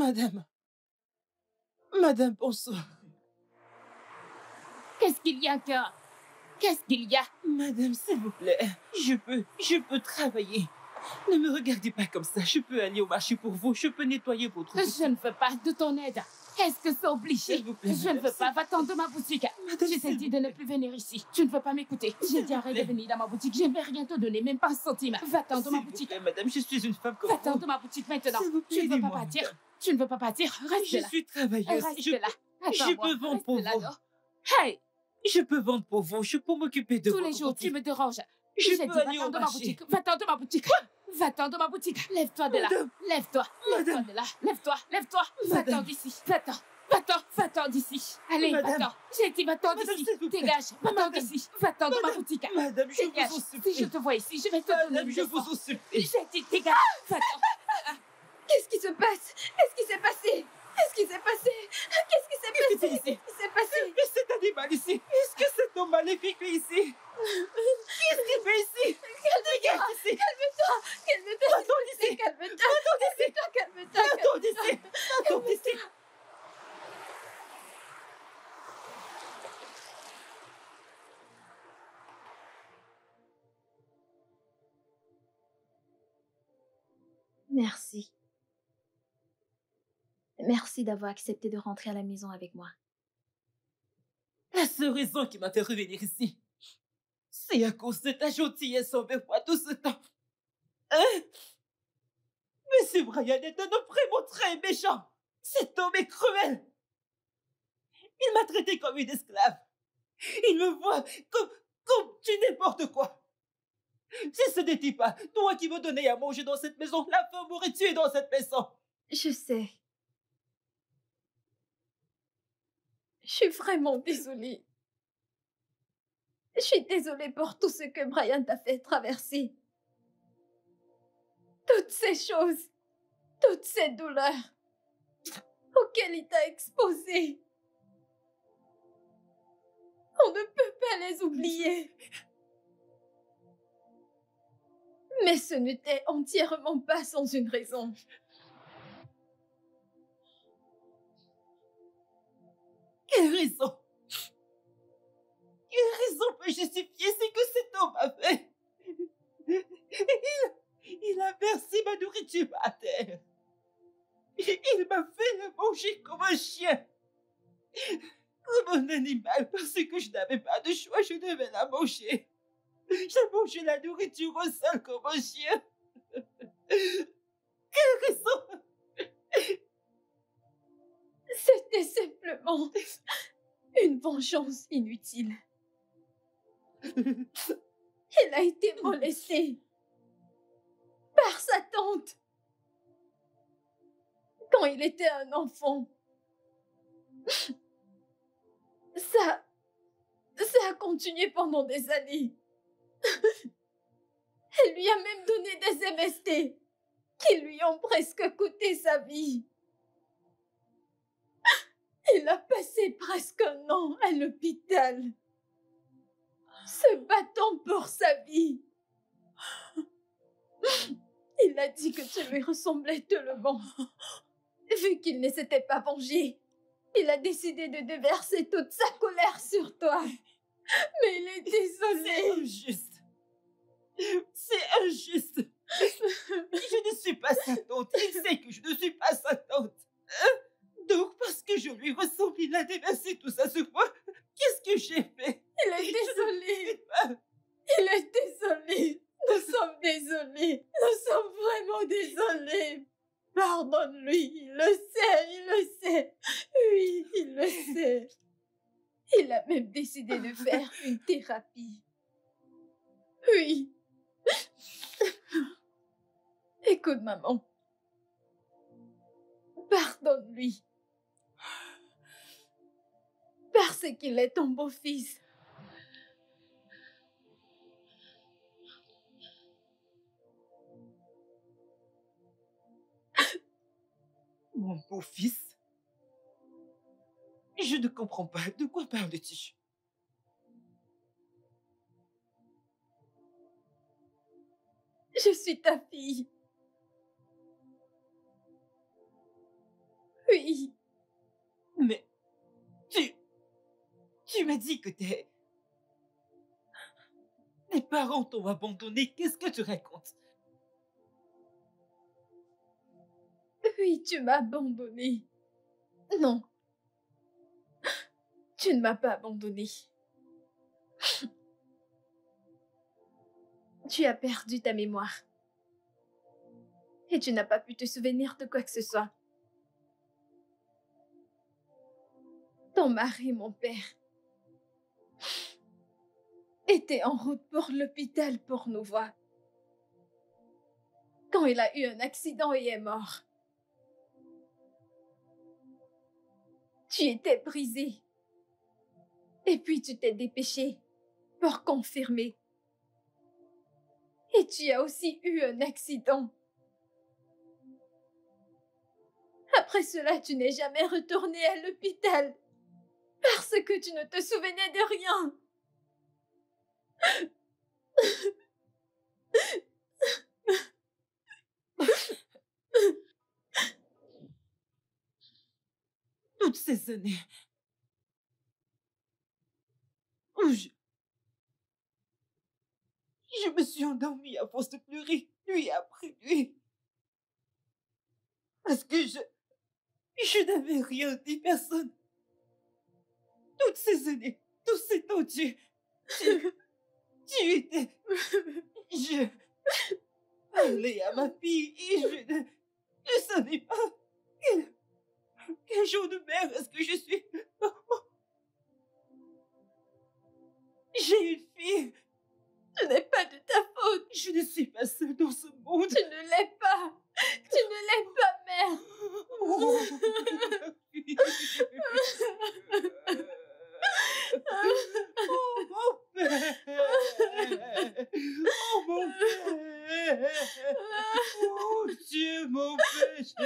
Madame. Madame, bonsoir. Qu'est-ce qu'il y a encore? Qu'est-ce qu'il y a? Madame, s'il vous plaît, je peux travailler. Ne me regardez pas comme ça. Je peux aller au marché pour vous. Je peux nettoyer votre boutique. Je ne veux pas de ton aide. Est-ce que c'est obligé? S'il vous plaît, Je ne veux pas. Va-t'en de ma boutique. Madame, Je t'ai dit de ne plus venir ici. Tu ne veux pas m'écouter. J'ai dit arrête de venir dans ma boutique. Je ne vais rien te donner, même pas un centime. Va-t'en de ma boutique. Plaît, madame, je suis une femme comme vous. Va-t'en de ma boutique maintenant. S'il vous plaît, Tu ne veux pas aidez-moi, partir. madame. Tu ne veux pas partir. Reste Je là. suis travailleuse. Reste Je là. je peux vendre pour vous. Hey! Je peux vendre pour vous. Je peux m'occuper de Tous votre les jours, tu boutique. me déranges. Je J'ai peux dit aller va-t'en au de ma marché. boutique. Va-t'en de ma boutique. Va-t'en de ma boutique. Lève-toi de là. Madame. Lève-toi. Lève-toi Madame. de là. Lève-toi. Lève-toi. Va-t'en Madame. d'ici. Va-t'en. Va-t'en. Va-t'en d'ici. Allez, Madame. va-t'en. J'ai dit va-t'en Madame, d'ici. s'il vous plaît. Dégage. Va-t'en Madame. d'ici. Va-t'en de ma Madame. boutique. Madame, je Dégage. vous en Si supplie. je te vois ici, je vais te donner Madame, une je vous leçon. en supplie. J'ai dit dégage. Va-t'en. Qu'est-ce qui se passe? Qu'est-ce qui s'est passé? Qu'est-ce qui s'est passé? Qu'est-ce qui s'est Qu'est-ce passé? qui s'est Qu'est-ce qui s'est passé? Mais cet animal ici, est-ce que cet homme maléfique est ici? Qu'est-ce qu'il fait ici? Calme-toi, Regarde ici. calme-toi, calme-toi, Attends ici. calme-toi, calme-toi, calme-toi, Attends ici. Attends ici. Merci. Merci d'avoir accepté de rentrer à la maison avec moi. La seule raison qui m'a fait revenir ici, c'est à cause de ta gentillesse envers moi tout ce temps. Hein? Monsieur Brian est un homme vraiment très méchant. Cet homme est cruel. Il m'a traité comme une esclave. Il me voit comme du n'importe quoi. Si ce n'était pas toi qui me donnais à manger dans cette maison, la femme m'aurait tué dans cette maison. Je sais. Je suis vraiment désolée. Je suis désolée pour tout ce que Brian t'a fait traverser. Toutes ces choses, toutes ces douleurs auxquelles il t'a exposé. On ne peut pas les oublier. Mais ce n'était entièrement pas sans une raison. Quelle raison? Quelle raison peut justifier ce que cet homme a fait? Il a versé ma nourriture à terre. Il m'a fait la manger comme un chien. Comme un animal, parce que je n'avais pas de choix, je devais la manger. J'ai mangé la nourriture au sol comme un chien. Quelle raison? C'était simplement une vengeance inutile. Il a été molesté par sa tante quand il était un enfant. Ça a continué pendant des années. Elle lui a même donné des MST qui lui ont presque coûté sa vie. Il a passé presque un an à l'hôpital, se battant pour sa vie. Il a dit que tu lui ressemblais tellement. Vu qu'il ne s'était pas vengé, il a décidé de déverser toute sa colère sur toi. Mais il est désolé. C'est injuste. C'est injuste. Je ne suis pas sa tante. Il sait que je ne suis pas sa tante. Hein? Donc, parce que je lui ressemble, il a déversé tout ça sur moi. Qu'est-ce que j'ai fait? Il est désolé. Il est désolé. Nous sommes désolés. Nous sommes vraiment désolés. Pardonne-lui. Il le sait. Il le sait. Oui, il le sait. Il a même décidé de faire une thérapie. Oui. Écoute, maman. Pardonne-lui. Parce qu'il est ton beau-fils. Mon beau-fils? Je ne comprends pas. De quoi parles-tu? Je suis ta fille. Oui. Mais tu m'as dit que tes parents t'ont abandonné. Qu'est-ce que tu racontes? Oui, tu m'as abandonné. Non. Tu ne m'as pas abandonné. Tu as perdu ta mémoire. Et tu n'as pas pu te souvenir de quoi que ce soit. Ton mari, mon père, était en route pour l'hôpital pour nous voir. Quand il a eu un accident et est mort. Tu étais brisé. Et puis tu t'es dépêché pour confirmer. Et tu as aussi eu un accident. Après cela, tu n'es jamais retourné à l'hôpital parce que tu ne te souvenais de rien. Toutes ces années où je me suis endormie à force de pleurer nuit après nuit. Parce que je n'avais rien dit, personne. Toutes ces années, tous ces temps, tu étais... Je parlais à ma fille et je ne savais pas quel genre de mère est-ce que je suis. J'ai une fille. Ce n'est pas de ta faute. Je ne suis pas seule dans ce monde. Tu ne l'es pas. Tu ne l'es pas, mère. Oh, mon père. Oh, mon père. Oh, Dieu, mon péché.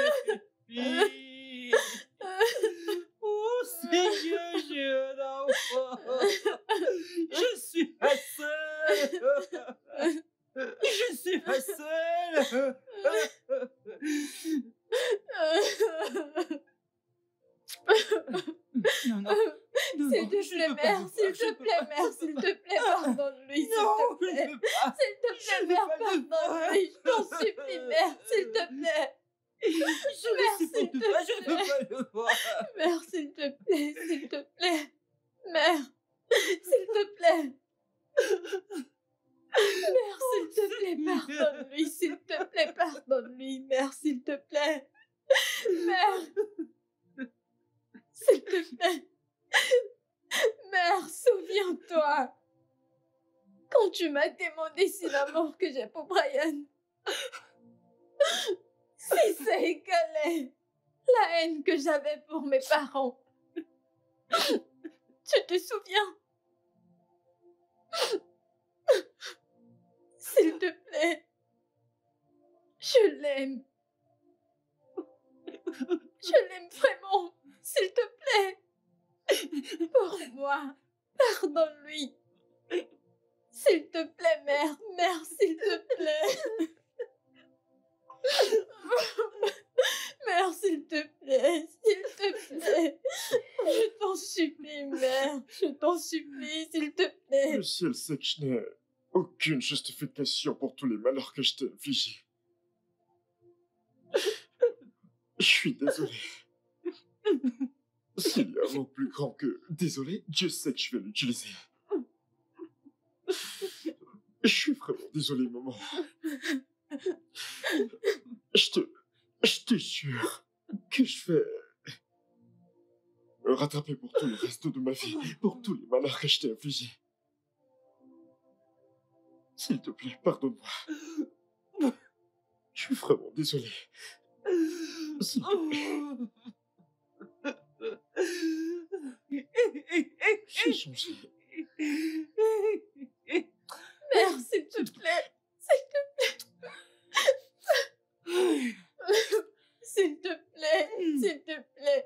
Oh, Seigneur, j'ai un enfant. Je suis pas seule. Je suis pas seule. Non, non. S'il te plaît, mère, s'il te plaît, mère, s'il te plaît, pardonne-lui, s'il te plaît. S'il te plaît, mère, pardonne-lui, je t'en supplie, mère, s'il te plaît. Je ne supporte pas, je ne peux pas le voir. Mère, s'il te plaît, s'il te plaît. Mère, s'il te plaît. Mère, s'il te plaît, pardonne-lui, s'il te plaît, pardonne-lui, mère, s'il te plaît. Mère, s'il te plaît. Mère, souviens-toi. Quand tu m'as demandé si l'amour que j'ai pour Brian, si ça égalait la haine que j'avais pour mes parents. Tu te souviens? S'il te plaît. Je l'aime. Je l'aime vraiment. S'il te plaît. Pour moi. Pardonne-lui. S'il te plaît, mère. Mère, s'il te plaît. Mère, s'il te plaît. S'il te plaît. Je t'en supplie, mère. Je t'en supplie, s'il te plaît. Le ciel sait que je n'ai aucune justification pour tous les malheurs que je t'ai infligés. Je suis désolé. S'il y a un mot plus grand que désolé, Dieu sait que je vais l'utiliser. Je suis vraiment désolé, maman. Je te jure que je vais me rattraper pour tout le reste de ma vie, pour tous les malheurs que je t'ai infligés. S'il te plaît, pardonne-moi. Je suis vraiment désolé. S'il te plaît. J'ai changé. Mère, s'il te plaît. S'il te plaît. S'il te plaît. S'il te plaît.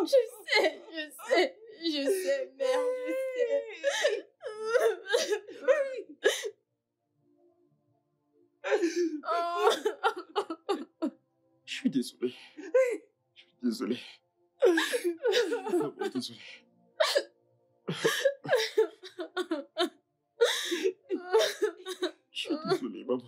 Je sais, mère, je sais. Je suis désolé. désolé. Vraiment désolé. Je suis désolé, maman.